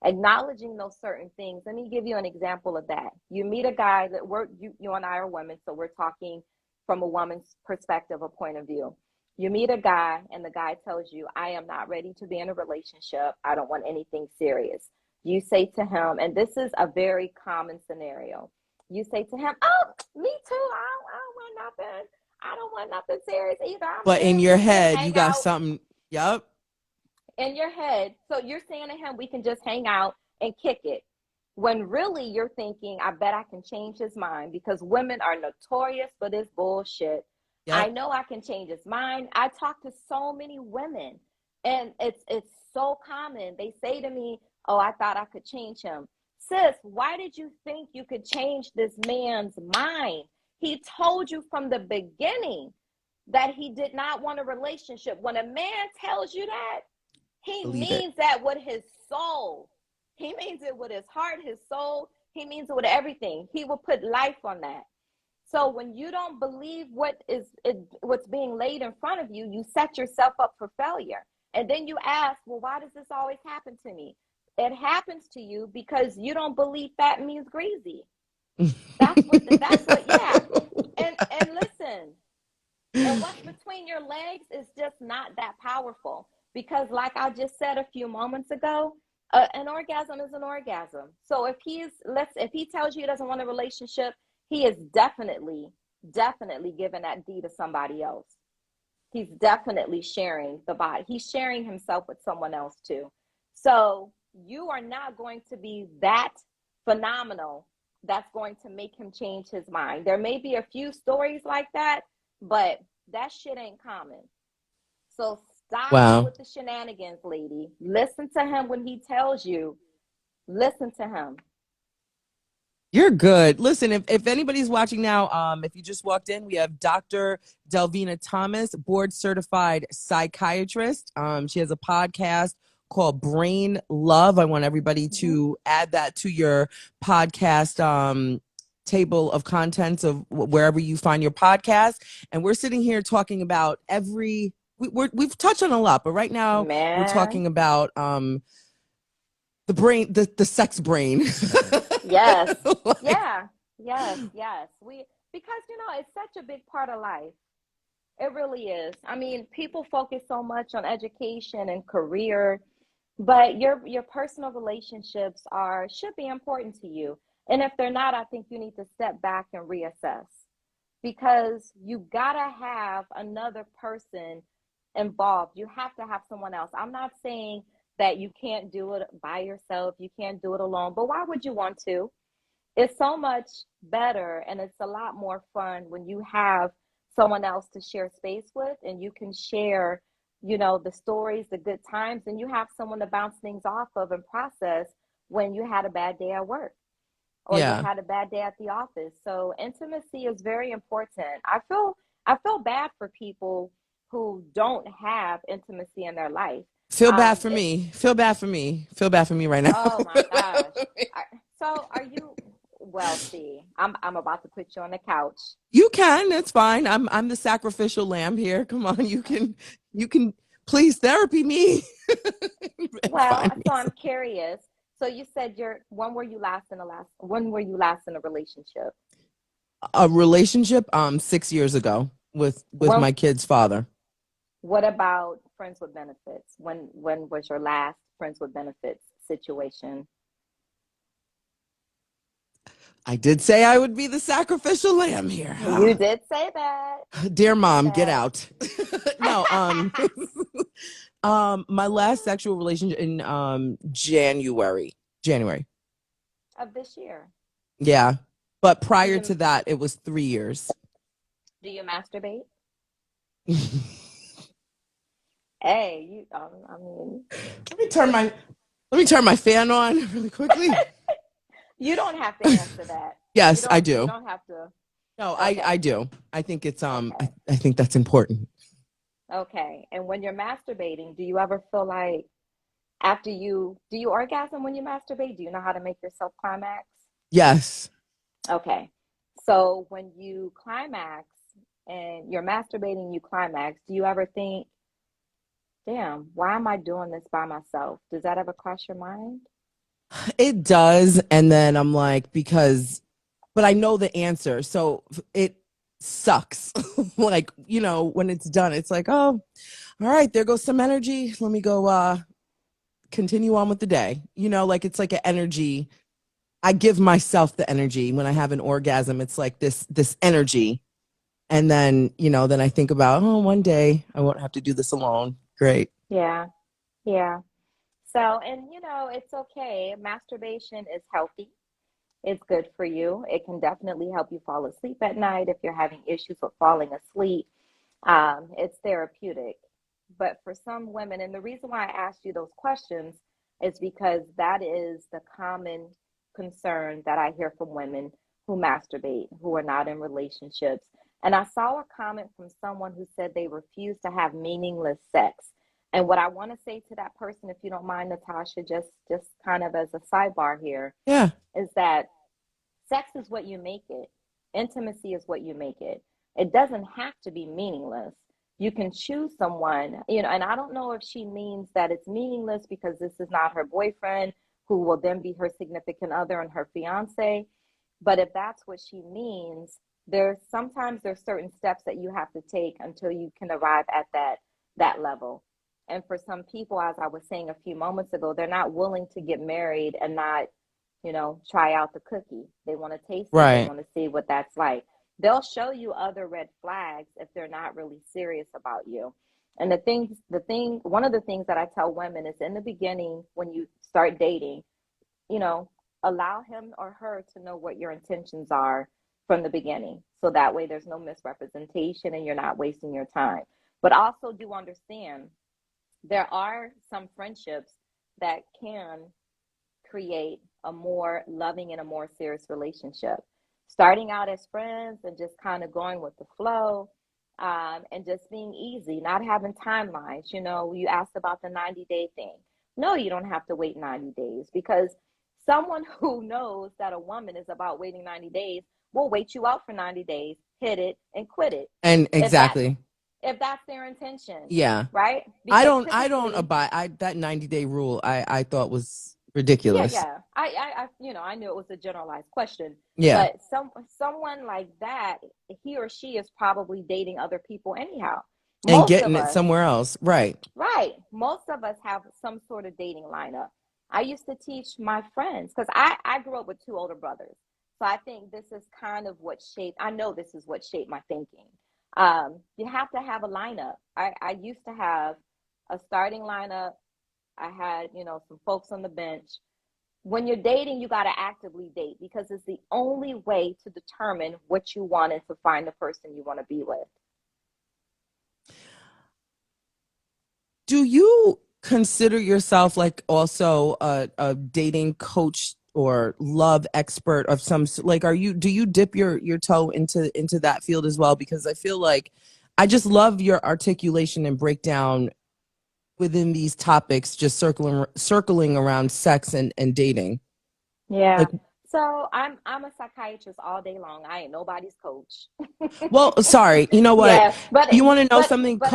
acknowledging those certain things. Let me give you an example of that. You meet a guy that you and I are women, so we're talking from a woman's perspective or point of view. You meet a guy, and the guy tells you, I am not ready to be in a relationship. I don't want anything serious. You say to him, and this is a very common scenario. You say to him, oh, me too. I don't want nothing. I don't want nothing serious either. but in your We can just head, you hang got out. something. Yep. In your head. So you're saying to him, we can just hang out and kick it. When really you're thinking, I bet I can change his mind, because women are notorious for this bullshit. I Yep. know I can change his mind. I talk to so many women, and it's so common. They say to me, oh, I thought I could change him. Sis, why did you think you could change this man's mind? He told you from the beginning that he did not want a relationship. When a man tells you that, he Believe it. means that with his soul. He means it with his heart, his soul. He means it with everything. He will put life on that. So when you don't believe what's being laid in front of you, you set yourself up for failure. And then you ask, well, why does this always happen to me? it happens to you because you don't believe fat means greasy. That's what, yeah. And listen, and what's between your legs is just not that powerful because, like I just said a few moments ago, an orgasm is an orgasm. So if he tells you he doesn't want a relationship, he is definitely giving that D to somebody else. He's definitely sharing the body. He's sharing himself with someone else too. So you are not going to be that phenomenal that's going to make him change his mind. There may be a few stories like that, but that shit ain't common. So stop Wow. with the shenanigans, lady. Listen to him when he tells you. Listen to him. You're good. Listen, if anybody's watching now, if you just walked in, we have Dr. Delvena Thomas, board certified psychiatrist. She has a podcast called Brain Love. I want everybody to add that to your podcast table of contents of wherever you find your podcast. And we're sitting here talking about we've touched on a lot, but right now we're talking about the brain, the sex brain. Yes. Yeah. Yes. Because it's such a big part of life. It really is. I mean, people focus so much on education and career, but your personal relationships should be important to you. And if they're not, I think you need to step back and reassess because you gotta have another person involved. You have to have someone else. I'm not saying that you can't do it by yourself. You can't do it alone. But why would you want to? It's so much better and it's a lot more fun when you have someone else to share space with and you can share, the stories, the good times, and you have someone to bounce things off of and process when you had a bad day at work or you had a bad day at the office. So intimacy is very important. I feel bad for people who don't have intimacy in their life. Feel bad for me. Feel bad for me. Feel bad for me right now. Oh my gosh. So are you, well, see, I'm about to put you on the couch. You can, it's fine. I'm the sacrificial lamb here. Come on, you can please therapy me. Well, so I'm curious. So you said when were you last in a relationship? A relationship 6 years ago with When, my kid's father. what about friends with benefits? When was your last friends with benefits situation? I did say I would be the sacrificial lamb here. You did say that. Dear mom, get out. No, my last sexual relationship in January Of this year. Yeah, but prior to that it was 3 years. Do you masturbate? Hey, I mean, let me turn my fan on really quickly. You don't have to answer that. Yes, I do. You don't have to. No, Okay. I do. I think it's Okay. I think that's important. Okay. And when you're masturbating, do you ever feel like do you orgasm when you masturbate? Do you know how to make yourself climax? Yes. Okay. So when you climax and you're masturbating, you climax, do you ever think, damn, why am I doing this by myself? Does that ever cross your mind? It does, and then I'm like, but I know the answer, so it sucks. Like, when it's done, it's like, oh, all right, there goes some energy. Let me go continue on with the day. Like it's like an energy. I give myself the energy when I have an orgasm. It's like this energy. And then, then I think about, oh, one day I won't have to do this alone. Great. Yeah. Yeah. So, and it's okay. Masturbation is healthy. It's good for you. It can definitely help you fall asleep at night if you're having issues with falling asleep. It's therapeutic. But for some women, and the reason why I asked you those questions is because that is the common concern that I hear from women who masturbate, who are not in relationships. And I saw a comment from someone who said they refuse to have meaningless sex. And what I want to say to that person, if you don't mind, Natasha, just kind of as a sidebar here, Yeah. is that sex is what you make it. Intimacy is what you make it. It doesn't have to be meaningless. You can choose someone, and I don't know if she means that it's meaningless because this is not her boyfriend who will then be her significant other and her fiance. But if that's what she means, there's certain steps that you have to take until you can arrive at that level. And for some people, as I was saying a few moments ago, they're not willing to get married and not, try out the cookie. They want to taste it. They want to see what that's like. They'll show you other red flags if they're not really serious about you. And one of the things that I tell women is, in the beginning, when you start dating, allow him or her to know what your intentions are from the beginning. So that way there's no misrepresentation and you're not wasting your time. But also do understand there are some friendships that can create a more loving and a more serious relationship. Starting out as friends and just kind of going with the flow, and just being easy, not having timelines. You asked about the 90-day thing. No, you don't have to wait 90 days, because someone who knows that a woman is about waiting 90 days will wait you out for 90 days, hit it, and quit it. And exactly. If that's their intention. Yeah. Right? Because I don't abide. That 90-day rule I thought was ridiculous. Yeah. I knew it was a generalized question. Yeah. But someone like that, he or she is probably dating other people anyhow. And getting it somewhere else. Right. Right. Most of us have some sort of dating lineup. I used to teach my friends, because I grew up with two older brothers. So I think this is kind of what shaped my thinking. You have to have a lineup. I used to have a starting lineup. I had, some folks on the bench. When you're dating, you got to actively date, because it's the only way to determine what you want and to find the person you want to be with. Do you consider yourself like also a dating coach or love expert of some, like, do you dip your toe into that field as well? Because I feel like I just love your articulation and breakdown within these topics, just circling around sex and dating. Yeah. So I'm a psychiatrist all day long. I ain't nobody's coach. Well, sorry. You know what? Yeah, but you want to know something? But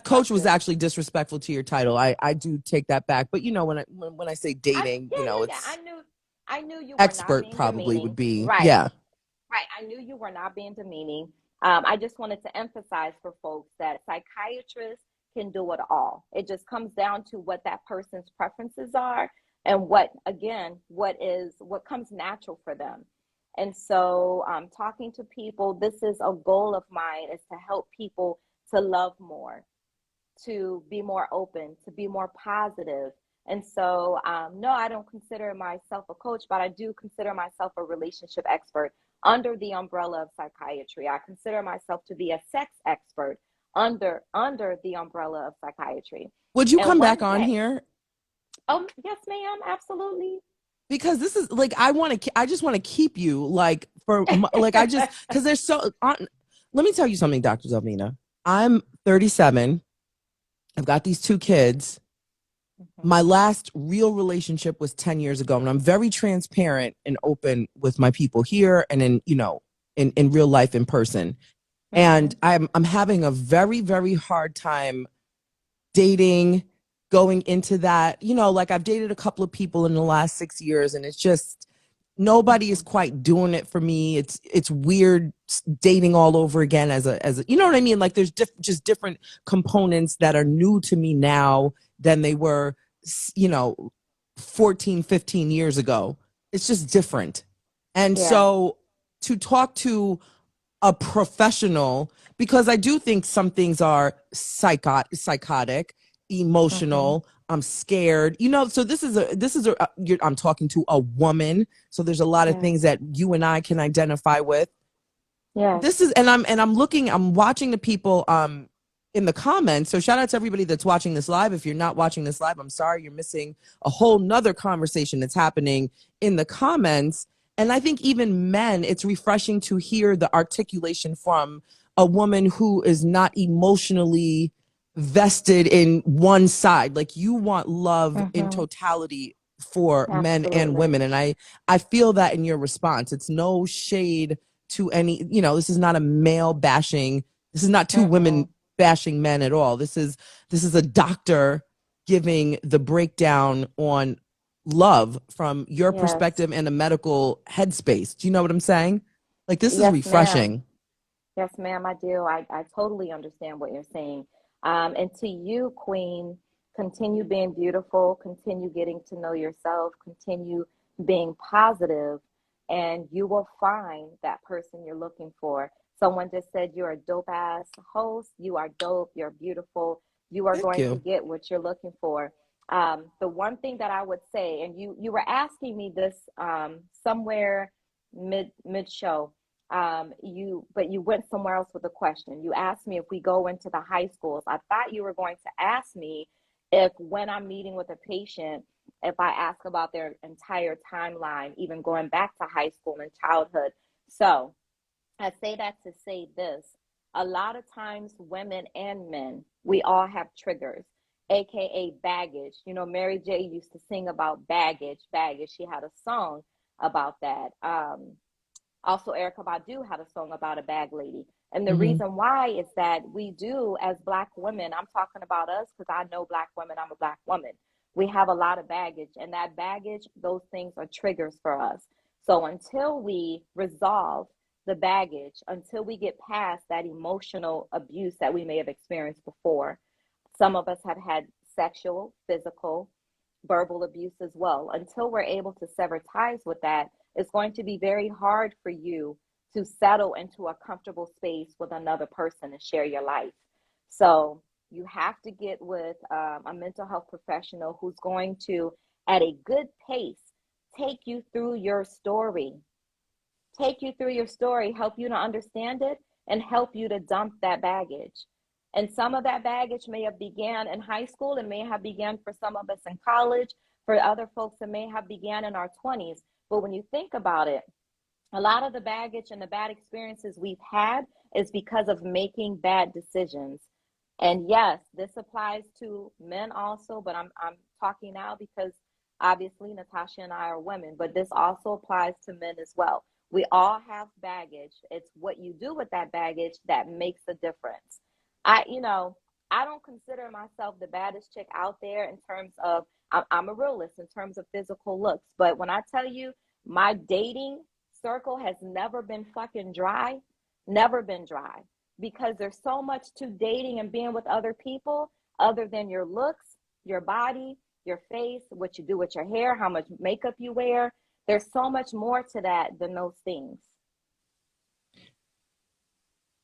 Coach was actually disrespectful to your title. I do take that back. But when I say dating, it's I knew you were expert not being probably demeaning. would be. Right. Yeah. Right. I knew you were not being demeaning. I just wanted to emphasize for folks that psychiatrists can do it all. It just comes down to what that person's preferences are and what comes natural for them. And so talking to people, this is a goal of mine, is to help people to love more, to be more open, to be more positive. And so, no, I don't consider myself a coach, but I do consider myself a relationship expert under the umbrella of psychiatry. I consider myself to be a sex expert under the umbrella of psychiatry. Would you come back on here? Oh, yes, ma'am. Absolutely. Because this is like, I just want to keep you like for like, because there's let me tell you something, Dr. Delvena. I'm 37. I've got these two kids. Mm-hmm. My last real relationship was 10 years ago. And I'm very transparent and open with my people here and in real life, in person. Mm-hmm. And I'm having a very, very hard time dating, going into that, like I've dated a couple of people in the last 6 years, and it's just, nobody is quite doing it for me. It's weird dating all over again as a, you know what I mean? Like there's just different components that are new to me now than they were, 14, 15 years ago. It's just different. And so to talk to a professional, because I do think some things are psychotic, emotional. Mm-hmm. I'm scared, so I'm talking to a woman. So there's a lot of things that you and I can identify with. Yeah. I'm watching the people in the comments. So shout out to everybody that's watching this live. If you're not watching this live, I'm sorry, you're missing a whole nother conversation that's happening in the comments. And I think even men, it's refreshing to hear the articulation from a woman who is not emotionally vested in one side. Like, you want love in totality for men and women. And I feel that in your response. It's no shade to any, this is not a male bashing. This is not two women bashing men at all. This is a doctor giving the breakdown on love from your Yes. perspective and a medical headspace. Do you know what I'm saying? Like, this is Yes, ma'am. refreshing. Yes, ma'am, I do. I totally understand what you're saying. And to you, Queen, continue being beautiful, continue getting to know yourself, continue being positive, and you will find that person you're looking for. Someone just said you're a dope ass host. You are dope. You're beautiful. You are Thank going to you. get what you're looking for. The one thing that I would say, and you were asking me this somewhere mid show, but you went somewhere else with a question. You asked me if we go into the high schools. I thought you were going to ask me if when I'm meeting with a patient, if I ask about their entire timeline, even going back to high school and childhood. So I say that to say this. A lot of times, women and men, we all have triggers, aka baggage. You know, Mary J used to sing about baggage, baggage. She had a song about that. Also, Erica Badu had a song about a bag lady. And the Hmm. reason why is that we do, as Black women, I'm talking about us because I know Black women, I'm a Black woman. We have a lot of baggage, and that baggage, those things are triggers for us. So until we resolve the baggage, until we get past that emotional abuse that we may have experienced before, some of us have had sexual, physical, verbal abuse as well. Until we're able to sever ties with that, it's going to be very hard for you to settle into a comfortable space with another person and share your life. So you have to get with a mental health professional who's going to, at a good pace, take you through your story, help you to understand it, and help you to dump that baggage. And some of that baggage may have began in high school. It may have began for some of us in college. For other folks, it may have began in our 20s. But when you think about it, a lot of the baggage and the bad experiences we've had is because of making bad decisions. And yes, this applies to men also, but I'm talking now because obviously Natasha and I are women, but this also applies to men as well. We all have baggage. It's what you do with that baggage that makes a difference. You know, I don't consider myself the baddest chick out there in terms of, I'm a realist in terms of physical looks. But when I tell you my dating circle has never been fucking dry, never been dry, because there's so much to dating and being with other people other than your looks, your body, your face, what you do with your hair, how much makeup you wear. There's so much more to that than those things.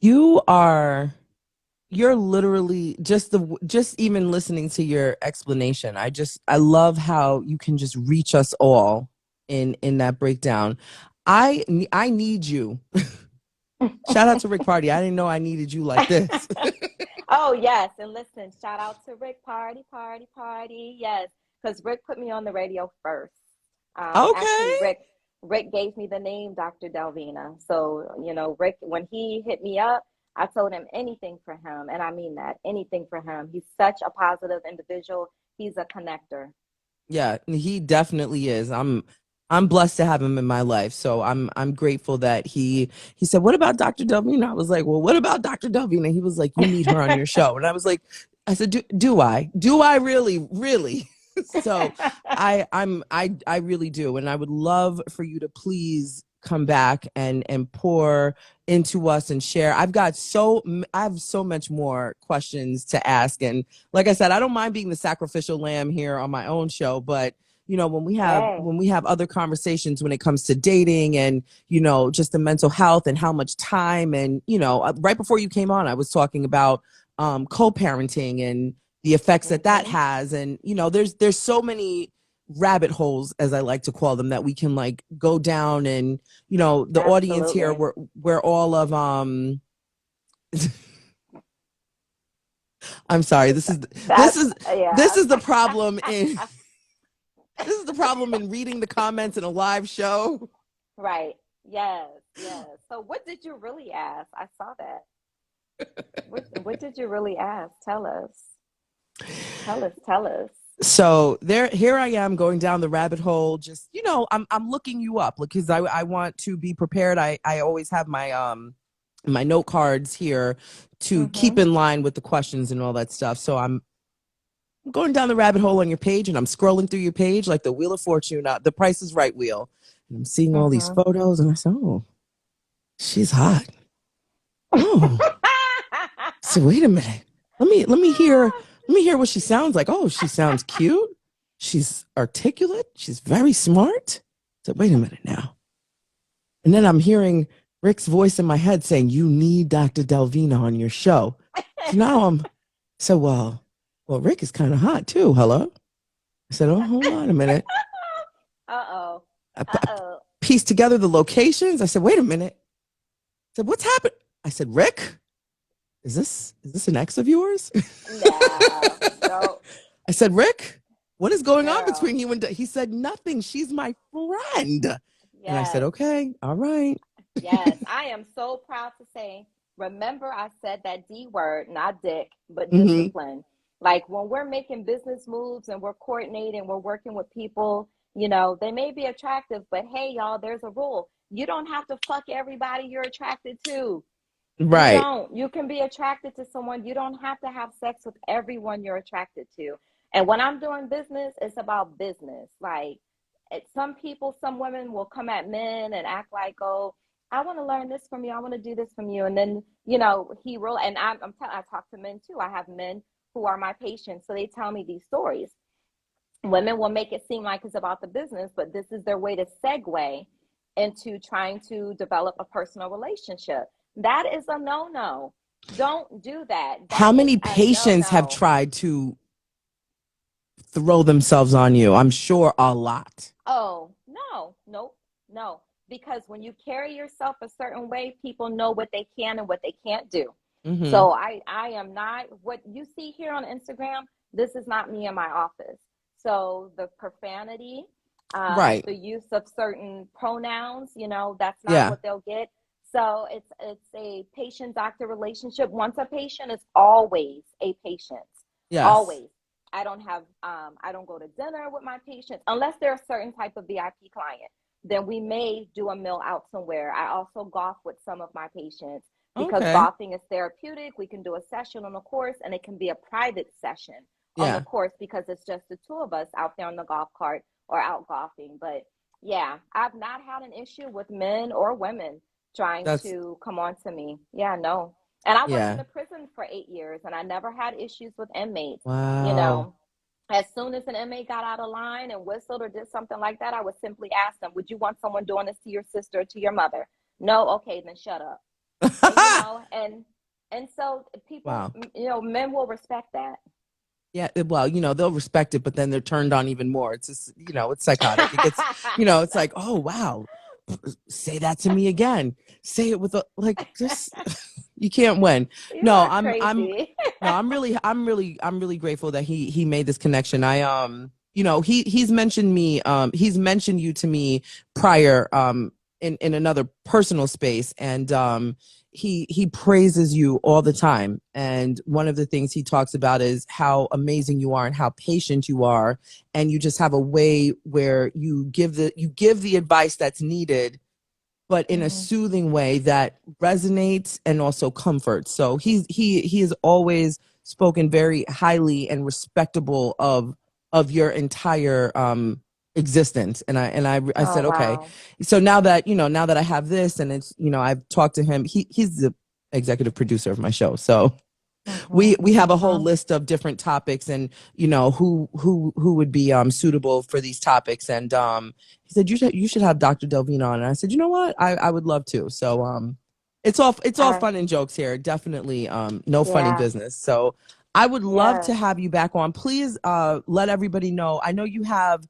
You are you're literally just even listening to your explanation. I love how you can just reach us all in that breakdown. I need you. Shout out to Rick Party. I didn't know I needed you like this. Oh, yes. And listen, shout out to Rick Party, Party, Party. Yes, because Rick put me on the radio first. Actually, Okay. Rick gave me the name Dr. Delvena. So, you know, Rick, when he hit me up, I told him anything for him. And I mean that, anything for him. He's such a positive individual. He's a connector. Yeah, he definitely is. I'm blessed to have him in my life. So I'm grateful that he said, "What about Dr. Delvina?" I was like, "Well, what about Dr. Delvina?" He was like, "You need her on your show." And I was like, I said, "Do I? Do I really? Really?" So I really do. And I would love for you to please come back and pour into us and share. I have so much more questions to ask, and like I said, I don't mind being the sacrificial lamb here on my own show, but you know, Hey, when we have other conversations when it comes to dating and, you know, just the mental health and how much time and, you know, right before you came on, I was talking about co-parenting and the effects that that mm-hmm. has. And, you know, there's so many rabbit holes, as I like to call them, that we can like go down. And, you know, the audience here, Absolutely. we're all of I'm sorry. This That's, is this yeah. is the problem in this is the problem in reading the comments in a live show. Right. Yes, yes. So what did you really ask? I saw that. What did you really ask? Tell us. Tell us, tell us. So here I am going down the rabbit hole. Just, you know, I'm looking you up because I want to be prepared. I always have my note cards here to keep Mm-hmm. in line with the questions and all that stuff. So I'm going down the rabbit hole on your page, and I'm scrolling through your page like the Wheel of Fortune, the Price is Right wheel. And I'm seeing all these Mm-hmm. photos, and I said, oh, she's hot. Oh, so wait a minute. Let me hear what she sounds like. Oh, she sounds cute. She's articulate. She's very smart. So wait a minute now. And then I'm hearing Rick's voice in my head saying, "You need Dr. Delvena on your show." So now well, Rick is kind of hot too. Hello. I said, "Oh, hold on a minute." Uh-oh. I Uh-oh. pieced together the locations. I said, "Wait a minute." I said, "What's happened?" I said, "Rick, is this an ex of yours?" No. No. I said, "Rick, what is going on Girl. between you and?" He said, "Nothing. She's my friend." And I said, Yes. "Okay, all right." Yes. I am so proud to say, remember I said that D word, not dick, but Mm-hmm. discipline. Like when we're making business moves and we're coordinating, we're working with people, you know, they may be attractive, but hey, y'all, there's a rule. You don't have to fuck everybody you're attracted to. You Right. don't. You can be attracted to someone. You don't have to have sex with everyone you're attracted to. And when I'm doing business, it's about business. Like, some people, some women will come at men and act like, oh, I want to learn this from you. I want to do this from you. And then, you know, and I talk to men too. I have men who are my patients. So they tell me these stories. Women will make it seem like it's about the business, but this is their way to segue into trying to develop a personal relationship. That is a no-no. Don't do that. How That is many a patients have no-no. tried to throw themselves on you? I'm sure a lot. Oh, no, nope, no. Because when you carry yourself a certain way, people know what they can and what they can't do. Mm-hmm. So I am not what you see here on Instagram. This is not me in my office. So the profanity, Right. the use of certain pronouns, you know, that's not Yeah. what they'll get. So it's a patient doctor relationship. Once a patient is always a patient, Yes. always. I don't go to dinner with my patients unless they're a certain type of VIP client. Then we may do a meal out somewhere. I also golf with some of my patients because Okay. golfing is therapeutic. We can do a session on the course and it can be a private session on the Yeah. course because it's just the two of us out there on the golf cart or out golfing. But yeah, I've not had an issue with men or women trying That's to come on to me. Yeah, no. And I worked in yeah. a prison for 8 years and I never had issues with inmates. You Wow. know, as soon as an inmate got out of line and whistled or did something like that, I would simply ask them, would you want someone doing this to your sister or to your mother? No, okay, then shut up. And you know, and so people, Wow. you know, men will respect that. Yeah, well, they'll respect it, but then they're turned on even more. It's just, it's psychotic. It gets, it's like, oh wow, say that to me again. Say it with like, just you can't win. You No, are I'm crazy. no, I'm really grateful that he made this connection. He's mentioned you to me prior in another personal space, and he praises you all the time. And one of the things he talks about is how amazing you are and how patient you are, and you just have a way where you give the advice that's needed, but in a Mhm. soothing way that resonates and also comforts. So he has always spoken very highly and respectable of your entire existence. And I Oh said, okay. wow. So now that I have this, and it's, I've talked to him. He's the executive producer of my show. So we Mhm. we have a whole Mhm. list of different topics, and who would be suitable for these topics. And he said, you should have Dr. Delvina on. And I said, you know what, I would love to. So it's all Uh, fun and jokes here, definitely no funny yeah. business. So I would love Yes. to have you back on. Please let everybody know. I know you have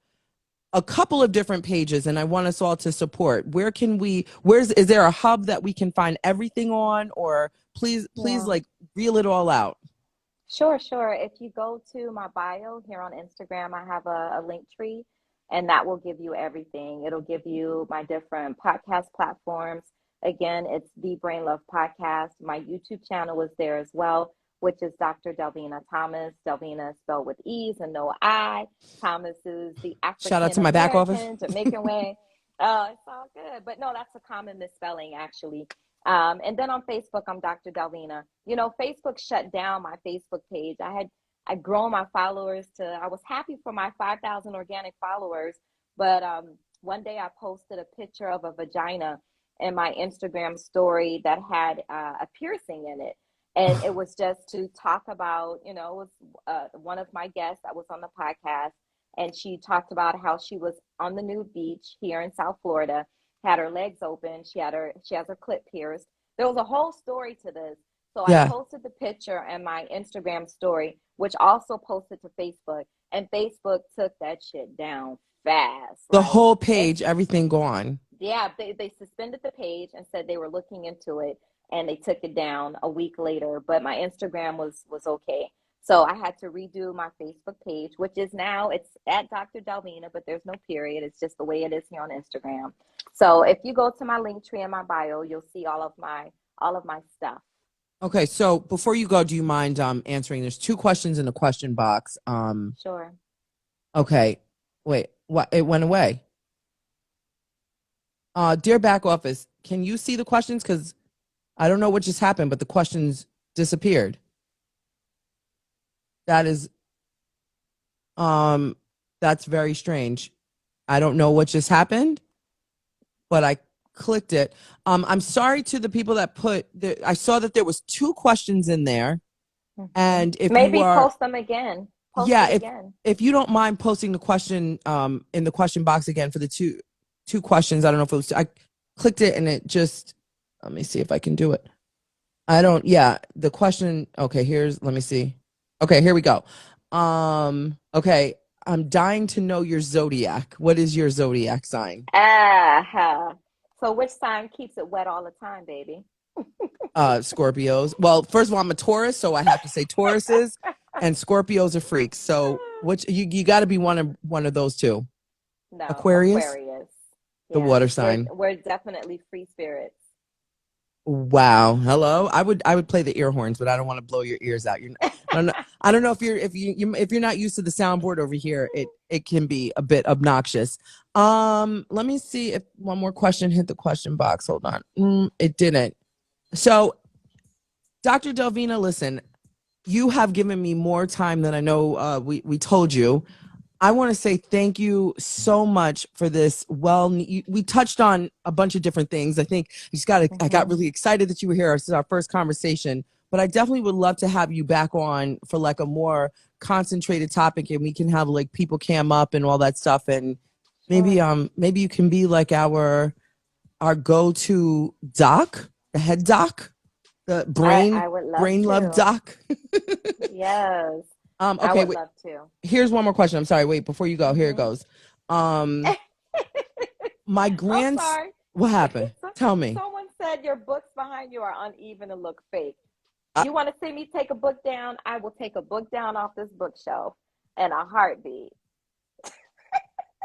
a couple of different pages, and I want us all to support. Is there a hub that we can find everything on, or please Yeah. like reel it all out? Sure, sure. If you go to my bio here on Instagram, I have a link tree, and that will give you everything. It'll give you my different podcast platforms. Again, it's the Brain Love Podcast. My YouTube channel is there as well, which is Dr. Delvena Thomas. Delvena is spelled with E's and no I. Thomas is the Shout out African to my back office. American, Jamaican way. It's all good. But no, that's a common misspelling, actually. And then on Facebook, I'm Dr. Delvena. You know, Facebook shut down my Facebook page. I've grown my followers to, I was happy for my 5,000 organic followers, but one day I posted a picture of a vagina in my Instagram story that had a piercing in it. And it was just to talk about, it was one of my guests that was on the podcast, and she talked about how she was on the nude beach here in South Florida, had her legs open, she has her clit pierced. There was a whole story to this. So I Yeah. posted the picture and my Instagram story, which also posted to Facebook, and Facebook took that shit down fast. The Like, whole page, everything gone. yeah, they suspended the page and said they were looking into it, and they took it down a week later. But my Instagram was okay. So I had to redo my Facebook page, which is now, it's at Dr. Delvena, but there's no period. It's just the way it is here on Instagram. So if you go to my link tree in my bio, you'll see all of my stuff. Okay, so before you go, do you mind answering? There's 2 questions in the question box. Sure. Okay, wait, what? It went away. Dear back office, can you see the questions? Because I don't know what just happened, but the questions disappeared. That is, that's very strange. I don't know what just happened, but I clicked it. I'm sorry to the people that I saw that there was 2 questions in there. And if maybe you are, post them again. Post yeah, it again. if you don't mind posting the question in the question box again for the two questions. I don't know if it was, I clicked it and it just, let me see if I can do it. The question, okay, let me see. Okay, here we go. Okay, I'm dying to know your zodiac. What is your zodiac sign? So which sign keeps it wet all the time, baby? Scorpios. Well, first of all, I'm a Taurus, so I have to say Tauruses, and Scorpios are freaks. So which you got to be one of those two. No, Aquarius, the Yeah, water sign. we're definitely free spirits. Wow. Hello. I would play the ear horns, but I don't want to blow your ears out. I don't know if you're not used to the soundboard over here, it can be a bit obnoxious. Let me see if one more question hit the question box. Hold on. It didn't. So, Dr. Delvena, listen, you have given me more time than I know we told you. I want to say thank you so much for this. Well, we touched on a bunch of different things. I think I got really excited that you were here. This is our first conversation, but I definitely would love to have you back on for like a more concentrated topic, and we can have like people cam up and all that stuff. And maybe you can be like our go-to doc, the head doc, the I would love brain to. love doc. Yes. Okay, I would wait. love to. Here's one more question. I'm sorry. Wait, before you go, here it goes. My I'm grandson. sorry. What happened? Tell me. Someone said your books behind you are uneven and look fake. I- You want to see me take a book down? I will take a book down off this bookshelf in a heartbeat.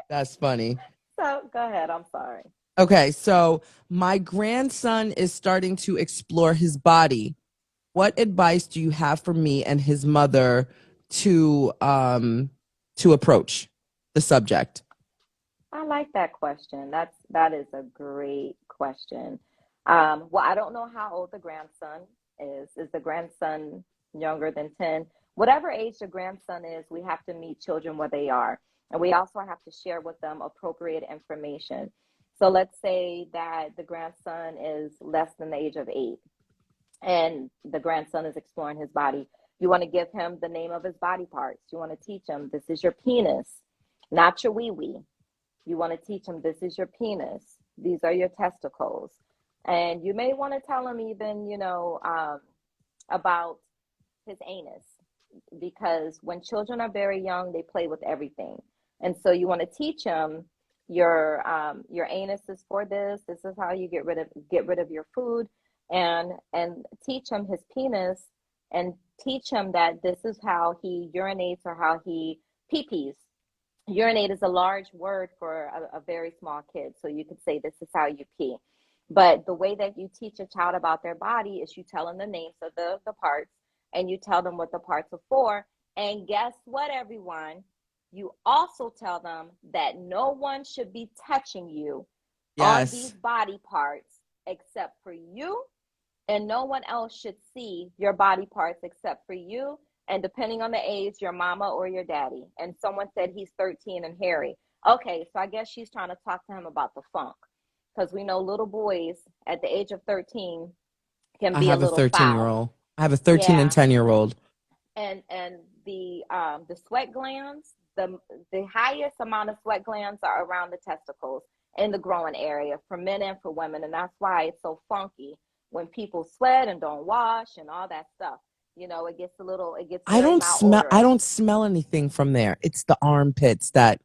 That's funny. So go ahead. I'm sorry. Okay, so my grandson is starting to explore his body. What advice do you have for me and his mother to approach the subject? I like that question. That is a great question. Well, I don't know how old the grandson is. Is the grandson younger than 10? Whatever age the grandson is, we have to meet children where they are. And we also have to share with them appropriate information. So let's say that the grandson is less than the age of 8 and the grandson is exploring his body. You want to give him the name of his body parts. You want to teach him this is your penis, not your wee-wee. You want to teach him this is your penis. These are your testicles. And you may want to tell him even, about his anus, because when children are very young, they play with everything. And so you want to teach him your anus is for this. This is how you get rid of your food, and teach him his penis, and teach him that this is how he urinates or how he pee-pees. Urinate is a large word for a very small kid. So you could say this is how you pee. But the way that you teach a child about their body is you tell them the names of the parts, and you tell them what the parts are for. And guess what, everyone? You also tell them that no one should be touching you on these body parts except for you, and no one else should see your body parts except for you, And depending on the age, your mama or your daddy. And someone said he's 13 and hairy. Okay, so I guess she's trying to talk to him about the funk. Because we know little boys at the age of 13 can I be a have a little foul. 13-year-old. I have a 13 and Yeah. 10-year-old. And the sweat glands, the highest amount of sweat glands are around the testicles in the growing area for men and for women. And that's why it's so funky when people sweat and don't wash and all that stuff. You know, it gets very I malodorous. don't smell anything from there. It's the armpits that.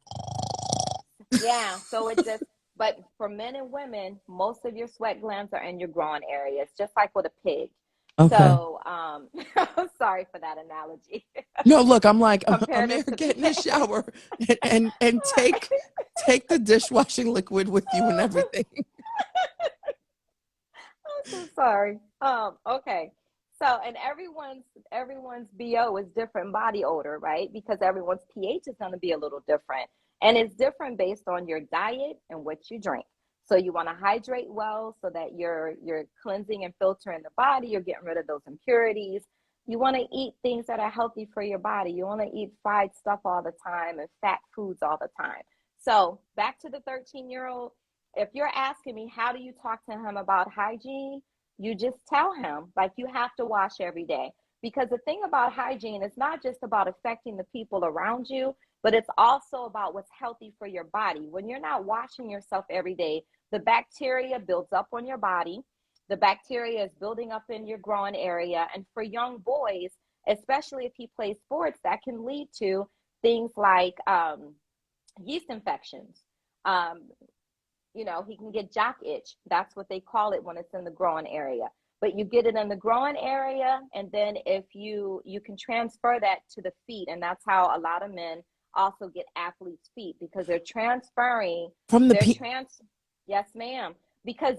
Yeah, so it just, but for men and women, most of your sweat glands are in your growing areas, just like with a pig. Okay. So, I'm sorry for that analogy. No, look, I'm like, I'm Compared here, it to get in the pig. shower and take the dishwashing liquid with you and everything. I'm so sorry. Okay. So, and everyone's BO is different body odor, right? Because everyone's pH is going to be a little different. And it's different based on your diet and what you drink. So you want to hydrate well so that you're cleansing and filtering the body, you're getting rid of those impurities. You want to eat things that are healthy for your body. You want to eat fried stuff all the time and fat foods all the time. So, back to the 13-year-old, if you're asking me how do you talk to him about hygiene, you just tell him like you have to wash every day. Because the thing about hygiene is not just about affecting the people around you, but it's also about what's healthy for your body. When you're not washing yourself every day, the bacteria builds up on your body. The bacteria is building up in your growing area. And for young boys, especially if he plays sports, that can lead to things like yeast infections. Um, you know, he can get jock itch. That's what they call it when it's in the growing area. But you get it in the growing area, and then if you can transfer that to the feet, and that's how a lot of men also get athletes' feet, because they're transferring From the their trans. Yes, ma'am. Because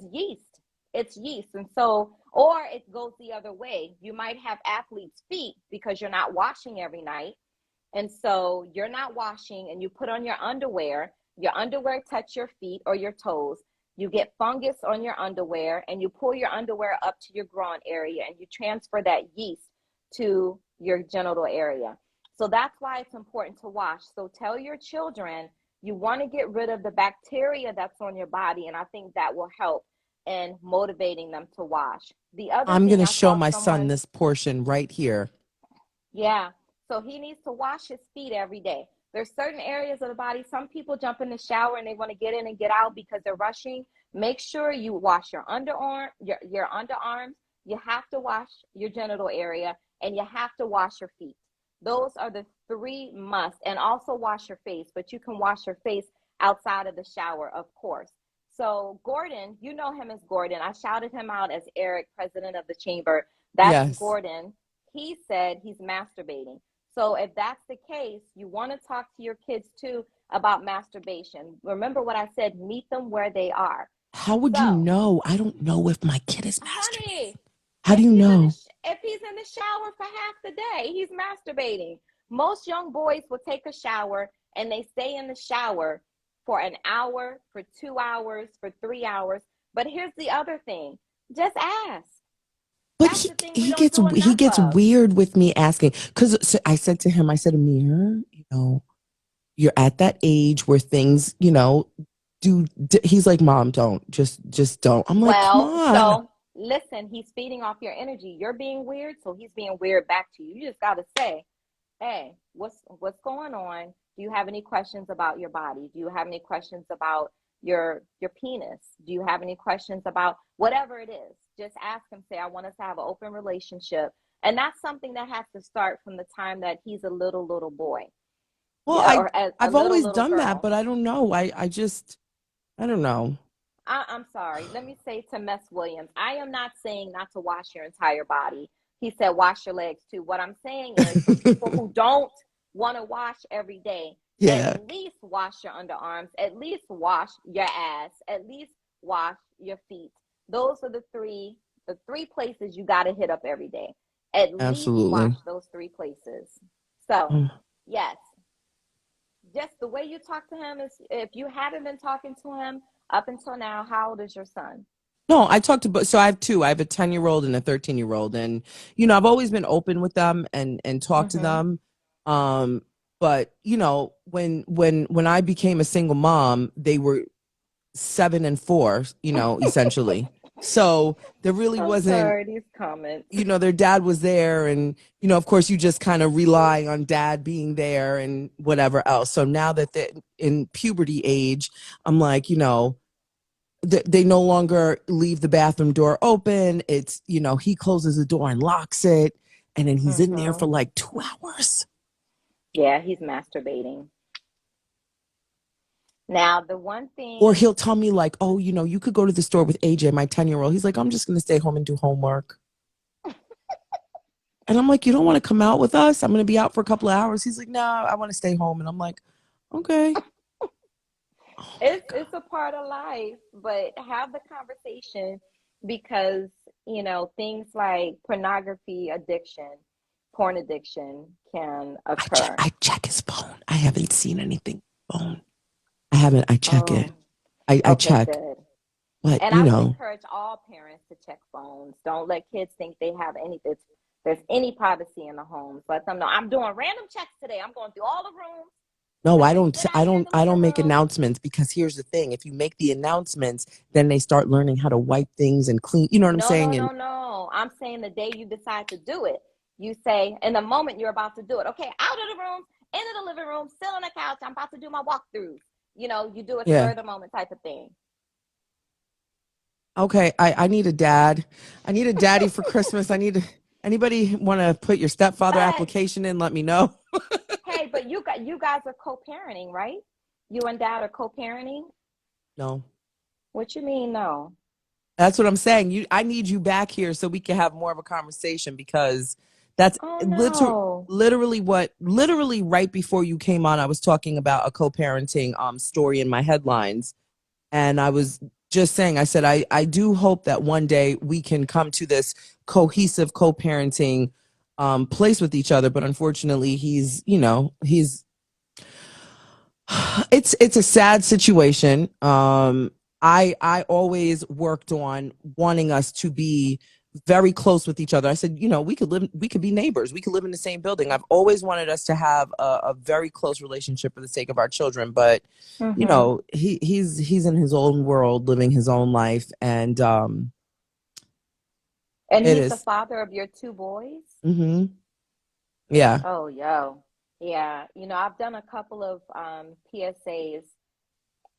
it's yeast, and so, or it goes the other way. You might have athletes' feet because you're not washing every night, and so you're not washing, and you put on your underwear. Your underwear touch your feet or your toes. You get fungus on your underwear, and you pull your underwear up to your groin area, and you transfer that yeast to your genital area. So that's why it's important to wash. So tell your children you want to get rid of the bacteria that's on your body, and I think that will help in motivating them to wash. The other I'm going thing to I show saw my son someone, this portion right here. yeah, so he needs to wash his feet every day. There's certain areas of the body. Some people jump in the shower and they want to get in and get out because they're rushing. Make sure you wash your underarm, your underarms. You have to wash your genital area, and you have to wash your feet. Those are the three must. And also wash your face, but you can wash your face outside of the shower, of course. So Gordon, you know him as Gordon. I shouted him out as Eric, president of the chamber. That's Yes. Gordon. He said he's masturbating. So if that's the case, you want to talk to your kids too about masturbation. Remember what I said, meet them where they are. How would you So, know? I don't know if my kid is masturbating. honey, How do you know? if he's in the shower for half the day, he's masturbating. Most young boys will take a shower and they stay in the shower for an hour, for 2 hours, for 3 hours. But here's the other thing. Just ask. But That's the thing we don't do he enough gets of. weird with me asking, because I said to him, I said, Amir, you're at that age where things, he's like, Mom, don't, just don't. I'm like, come Well, on. so listen, he's feeding off your energy. You're being weird, so he's being weird back to you. You just got to say, "Hey, what's going on? Do you have any questions about your body? Do you have any questions about your penis? Do you have any questions about whatever it is?" Just ask him, say, "I want us to have an open relationship." And that's something that has to start from the time that he's a little boy. Well, Yeah, or a I've always little done that, girl. but I don't know. I don't know. I'm sorry. Let me say to Mess Williams, I am not saying not to wash your entire body. He said wash your legs too. What I'm saying is for people who don't want to wash every day, Yeah, at least wash your underarms, at least wash your ass, at least wash your feet. Those are the three places you got to hit up every day. At least wash absolutely. those three places. So, Mm. yes, just the way you talk to him is, if you haven't been talking to him up until now, how old is your son? No, I talked to, so I have two. I have a 10-year-old and a 13-year-old. And, I've always been open with them and talked to Mm-hmm. them. Um, but, when I became a single mom, they were 7 and 4, essentially. So there really I'm wasn't, sorry, these comments. their dad was there. And, of course, you just kind of rely on dad being there and whatever else. So now that they're in puberty age, I'm like, they no longer leave the bathroom door open. It's, he closes the door and locks it. And then he's in there for Mm-hmm. like 2 hours. Yeah, he's masturbating. Now, the one Or thing, he'll tell me like, oh, you could go to the store with AJ, my 10-year-old. He's like, I'm just going to stay home and do homework. And I'm like, you don't want to come out with us? I'm going to be out for a couple of hours. He's like, no, I want to stay home. And I'm like, okay. Oh my it's a part of life, but have the conversation because, things like pornography addiction, porn addiction can God. occur. I check his phone. I haven't seen anything. Phone. I haven't. I check it. Oh, I okay, check. good. But, And I would encourage all parents to check phones. Don't let kids think they have anything. There's any privacy in the homes. Let them know I'm doing random checks today. I'm going through all the rooms. no, Let I me don't. sit out I here in don't. the I living don't make room. announcements because here's the thing: if you make the announcements, then they start learning how to wipe things and clean. You know what I'm No, no, saying? And no, no. I'm saying the day you decide to do it, you say, in the moment you're about to do it, okay, out of the room, into the living room, still on the couch, I'm about to do my walkthroughs. You do it yeah, spur of the moment type of thing. okay. I need a dad. I need a daddy for Christmas. I need anybody want to put your stepfather But application in? Let me know. hey, but you guys are co-parenting, right? You and dad are co-parenting. No, What you mean, no? that's what I'm saying. I need you back here so we can have more of a conversation because that's Oh no. literally right before you came on. I was talking about a co-parenting story in my headlines. And I was just saying, I said, I do hope that one day we can come to this cohesive co-parenting place with each other. But unfortunately, it's a sad situation. I always worked on wanting us to be very close with each other. I said, we could be neighbors. We could live in the same building. I've always wanted us to have a very close relationship for the sake of our children. But, Mm-hmm. he's in his own world, living his own life. And And it he's the is, father of your two boys? mm-hmm, yeah. Oh, yo. Yeah. I've done a couple of PSAs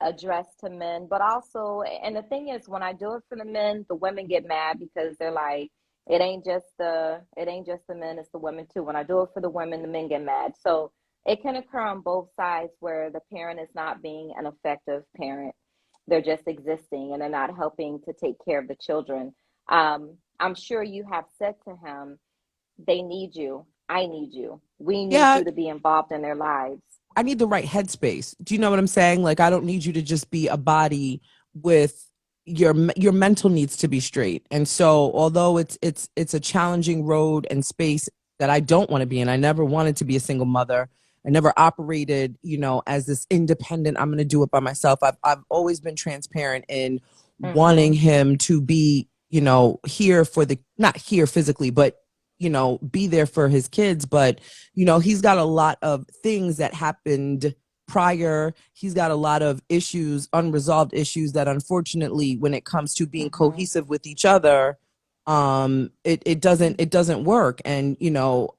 addressed to men, but also, and the thing is, when I do it for the men, the women get mad because they're like, it ain't just the men, it's the women too. When I do it for the women, the men get mad. So it can occur on both sides where the parent is not being an effective parent. They're just existing and they're not helping to take care of the children. I'm sure you have said to him, they need you. I need you. We need Yeah, you to be involved in their lives. I need the right headspace. Do you know what I'm saying? Like, I don't need you to just be a body with your mental needs to be straight. And so, although it's a challenging road and space that I don't want to be in, I never wanted to be a single mother. I never operated, as this independent. I'm going to do it by myself. I've always been transparent in wanting Mm-hmm. him to be, here for the not here physically, but be there for his kids. But he's got a lot of things that happened prior. He's got a lot of issues, unresolved issues that unfortunately, when it comes to being Mm-hmm. cohesive with each other, it doesn't work. And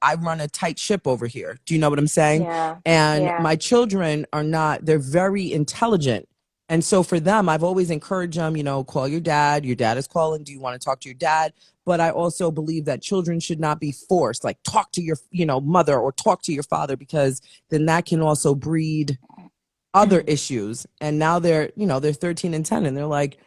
I run a tight ship over here. Do you know what I'm saying? Yeah. And Yeah. my children are not, they're very intelligent. And so for them, I've always encouraged them, call your dad. Your dad is calling. Do you want to talk to your dad? But I also believe that children should not be forced, like talk to your, mother or talk to your father, because then that can also breed other issues. And now they're 13 and 10 and they're like,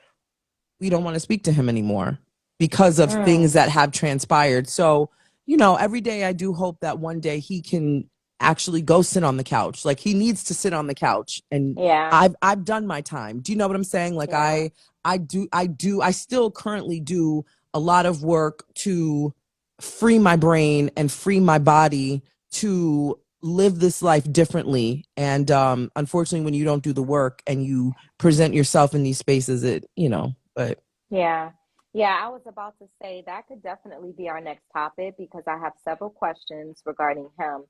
we don't want to speak to him anymore because of things Mm. that have transpired. So, every day I do hope that one day he can actually go sit on the couch. Like, he needs to sit on the couch. And Yeah. I've done my time. Do you know what I'm saying? Like, Yeah. I still currently do a lot of work to free my brain and free my body to live this life differently. And unfortunately, when you don't do the work and you present yourself in these spaces, but Yeah. Yeah, I was about to say that could definitely be our next topic because I have several questions regarding him.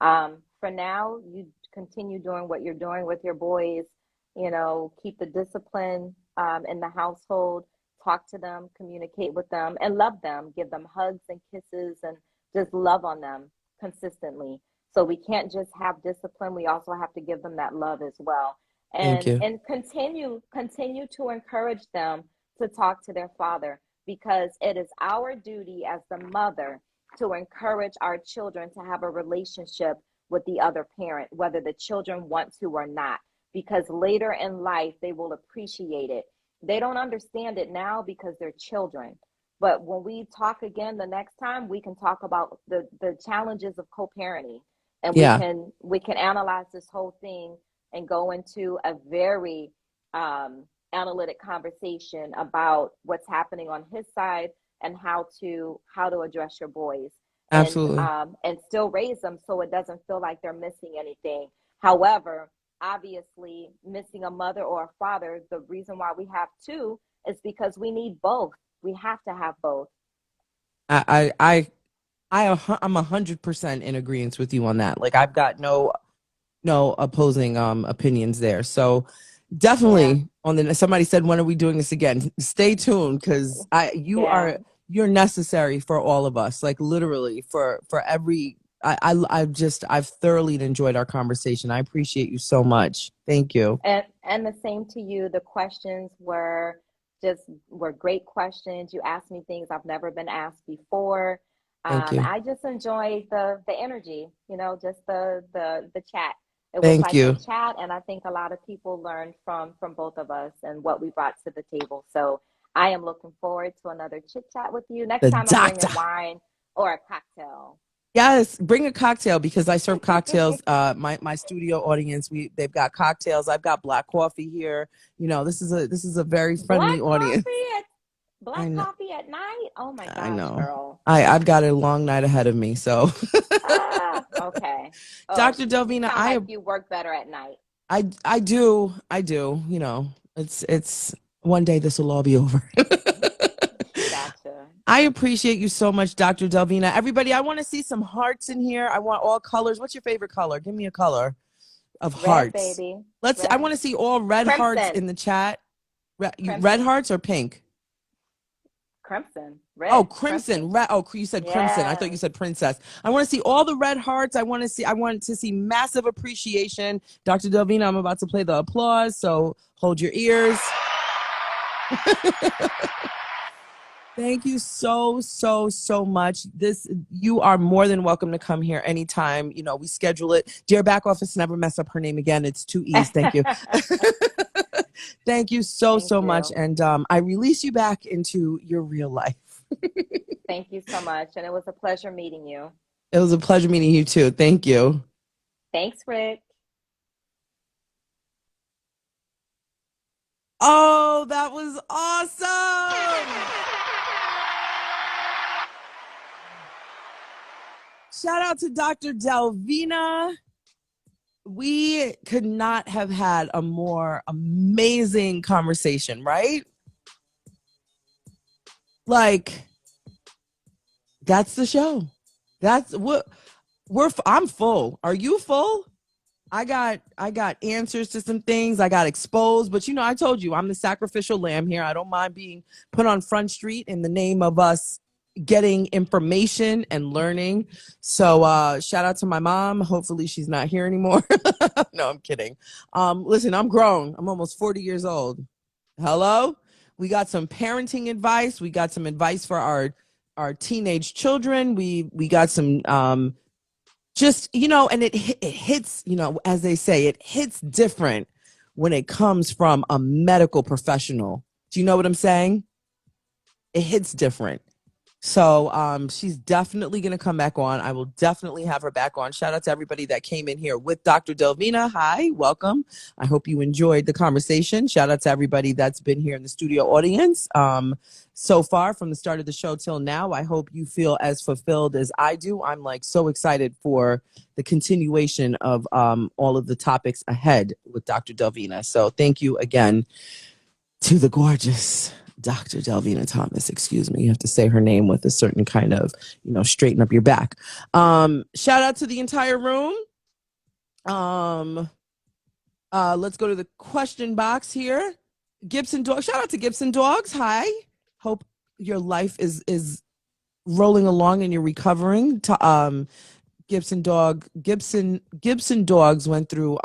For now, you continue doing what you're doing with your boys, keep the discipline in the household, talk to them, communicate with them, and love them, give them hugs and kisses, and just love on them consistently. So we can't just have discipline, we also have to give them that love as well. Thank And you. and continue to encourage them to talk to their father because it is our duty as the mother to encourage our children to have a relationship with the other parent, whether the children want to or not, because later in life they will appreciate it. They don't understand it now because they're children. But when we talk again the next time, we can talk about the challenges of co-parenting, and Yeah, we can analyze this whole thing and go into a very analytic conversation about what's happening on his side and how to address your boys absolutely. and still raise them so it doesn't feel like they're missing anything. However, obviously, missing a mother or a father, the reason why we have two is because we need both. We have to have both. I'm 100% in agreement with you on that. Like I've got no opposing opinions there. So Yeah, definitely on the somebody said, when are we doing this again? Stay tuned because yeah. you're necessary for all of us. Like literally for every I've thoroughly enjoyed our conversation. I appreciate you so much. Thank you. And the same to you. The questions were great questions. You asked me things I've never been asked before. Thank you. I just enjoyed the energy, just the chat. It was Thank like a you. chat, and I think a lot of people learned from both of us and what we brought to the table. So I am looking forward to another chit chat with you. Next The time I'm doctor. bringing wine or a cocktail. Yes, bring a cocktail because I serve cocktails. My studio audience, they've got cocktails. I've got black coffee here. This is a very friendly Black audience. coffee at I black know. coffee at night. Oh my I gosh, know. girl. I've got a long night ahead of me. So, Okay. Oh, Dr. you Delvina, sound like you work better at night. I do. It's one day this will all be over. Gotcha. I appreciate you so much, Dr. Delvina. Everybody, I want to see some hearts in here. I want all colors. What's your favorite color? Give me a color of Red, hearts. baby. I Red. want to see all red hearts Crimson. in the chat. Red Crimson. hearts or pink? Crimson. Oh, Red. crimson. Crimson. Red. Oh, you said crimson. I thought you Yes. said princess. I want to see all the red hearts. I want to see massive appreciation. Dr. Delvina, I'm about to play the applause, so hold your ears. Thank you so, so, so much. You are more than welcome to come here anytime. We schedule it. Dear back office, never mess up her name again. It's 2 E's. Thank you. Thank you so, Thank so much. you. And I release you back into your real life. Thank you so much. And it was a pleasure meeting you. It was a pleasure meeting you too. Thank you. Thanks, Rick. Oh, that was awesome. Shout out to Dr. Delvena. We could not have had a more amazing conversation, right? Like, that's the show. That's what I'm full. Are you full? I got answers to some things. I got exposed, but I told you I'm the sacrificial lamb here. I don't mind being put on Front Street in the name of us getting information and learning. So shout out to my mom. Hopefully she's not here anymore. No, I'm kidding. Listen, I'm grown. I'm almost 40 years old. Hello? We got some parenting advice. We got some advice for our teenage children. We got some just and it hits, as they say, it hits different when it comes from a medical professional. Do you know what I'm saying? It hits different. So she's definitely going to come back on. I will definitely have her back on. Shout out to everybody that came in here with Dr. Delvena. Hi, welcome. I hope you enjoyed the conversation. Shout out to everybody that's been here in the studio audience. So far from the start of the show till now, I hope you feel as fulfilled as I do. I'm like so excited for the continuation of all of the topics ahead with Dr. Delvena. So thank you again to the gorgeous Dr. Delvena Thomas, excuse me. You have to say her name with a certain kind of, straighten up your back. Shout out to the entire room. Let's go to the question box here. Gibson Dog. Shout out to Gibson Dogs. Hi. Hope your life is rolling along and you're recovering. Gibson Dogs went through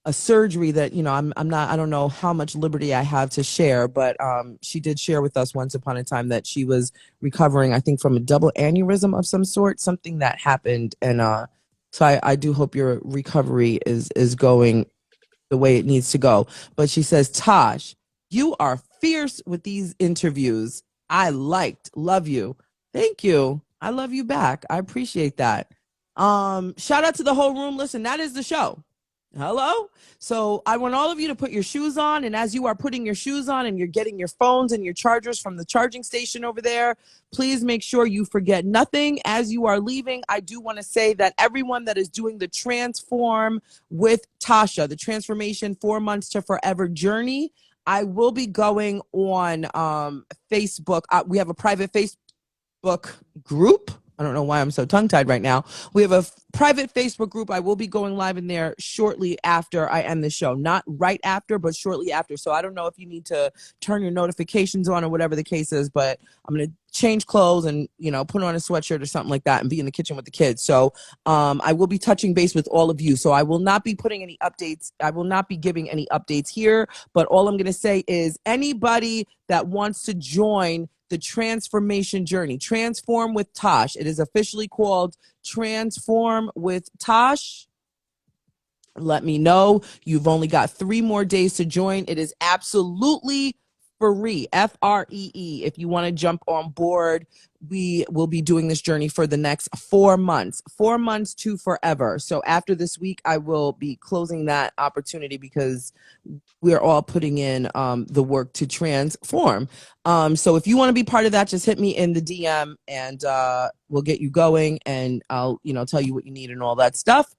a surgery that I don't know how much liberty I have to share, but she did share with us once upon a time that she was recovering, I think, from a double aneurysm of some sort, something that happened, and so I do hope your recovery is going the way it needs to go. But she says, Tosh, you are fierce with these interviews. Love you. Thank you. I love you back. I appreciate that. Shout out to the whole room. Listen, that is the show. Hello. So I want all of you to put your shoes on. And as you are putting your shoes on and you're getting your phones and your chargers from the charging station over there, please make sure you forget nothing as you are leaving. I do want to say that everyone that is doing the Transform with Tasha, the Transformation 4 Months to Forever journey, I will be going on Facebook. We have a private Facebook group. I don't know why I'm so tongue-tied right now. We have a private Facebook group. I will be going live in there shortly after I end the show. Not right after, but shortly after. So I don't know if you need to turn your notifications on or whatever the case is, but I'm going to change clothes and, put on a sweatshirt or something like that and be in the kitchen with the kids. So I will be touching base with all of you. So I will not be putting any updates. I will not be giving any updates here, but all I'm going to say is anybody that wants to join the transformation journey, Transform with Tosh. It is officially called Transform with Tosh. Let me know. You've only got 3 more days to join. It is absolutely free, Free. If you want to jump on board, we will be doing this journey for the next 4 months, 4 months to forever. So after this week, I will be closing that opportunity because we are all putting in the work to transform. So if you want to be part of that, just hit me in the DM and we'll get you going and I'll, tell you what you need and all that stuff.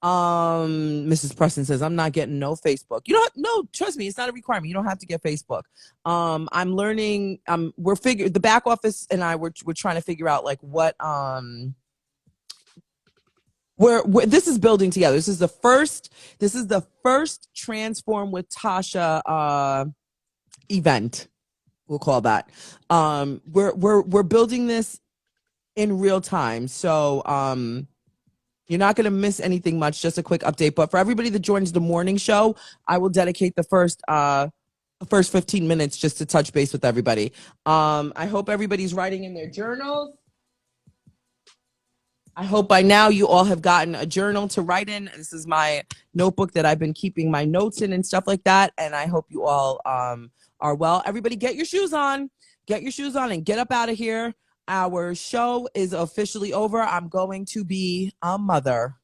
Mrs. Preston says, I'm not getting no Facebook. No, trust me, it's not a requirement. You don't have to get Facebook. I'm learning, the back office and I we're trying to figure out like what, this is building together. This is the first Transform with Tasha event. We'll call that. We're building this in real time. So you're not going to miss anything much. Just a quick update. But for everybody that joins the morning show, I will dedicate the first 15 minutes just to touch base with everybody. I hope everybody's writing in their journals. I hope by now you all have gotten a journal to write in. This is my notebook that I've been keeping my notes in and stuff like that. And I hope you all are well. Everybody get your shoes on. Get your shoes on and get up out of here. Our show is officially over. I'm going to be a mother.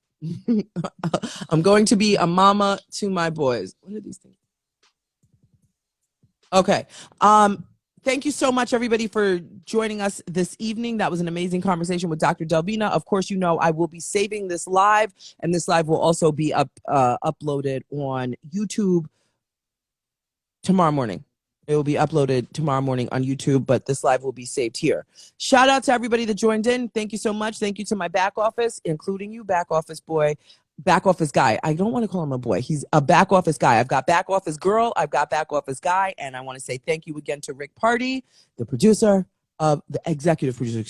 I'm going to be a mama to my boys. What are these things? Okay. Thank you so much, everybody, for joining us this evening. That was an amazing conversation with Dr. Delvena. Of course, I will be saving this live, and this live will also be uploaded on YouTube tomorrow morning. It will be uploaded tomorrow morning on YouTube, but this live will be saved here. Shout out to everybody that joined in. Thank you so much. Thank you to my back office, including you, back office boy. Back office guy. I don't want to call him a boy. He's a back office guy. I've got back office girl. I've got back office guy. And I want to say thank you again to Rick Party, the producer of the executive producer,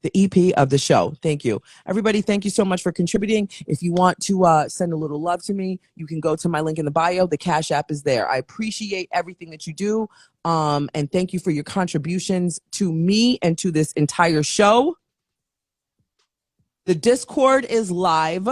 the EP of the show. Thank you. Everybody, thank you so much for contributing. If you want to send a little love to me, you can go to my link in the bio. The Cash App is there. I appreciate everything that you do. And thank you for your contributions to me and to this entire show. The Discord is live.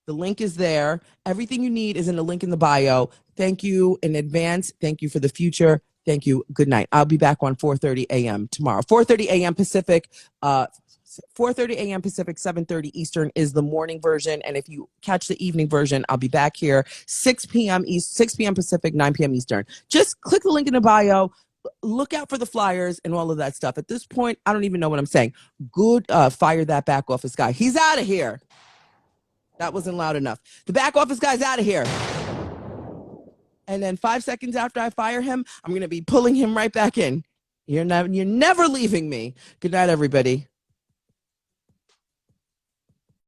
The link is there. Everything you need is in the link in the bio. Thank you in advance. Thank you for the future. Thank you. Good night. I'll be back on 4:30 a.m. tomorrow. 4:30 a.m. Pacific. 4:30 a.m. Pacific, 7:30 Eastern is the morning version. And if you catch the evening version, I'll be back here 6 p.m. Pacific, 9 p.m. Eastern. Just click the link in the bio. Look out for the flyers and all of that stuff. At this point, I don't even know what I'm saying. Good. Fire that back office guy. He's out of here. That wasn't loud enough. The back office guy's out of here. And then 5 seconds after I fire him, I'm going to be pulling him right back in. You're never leaving me. Good night, everybody.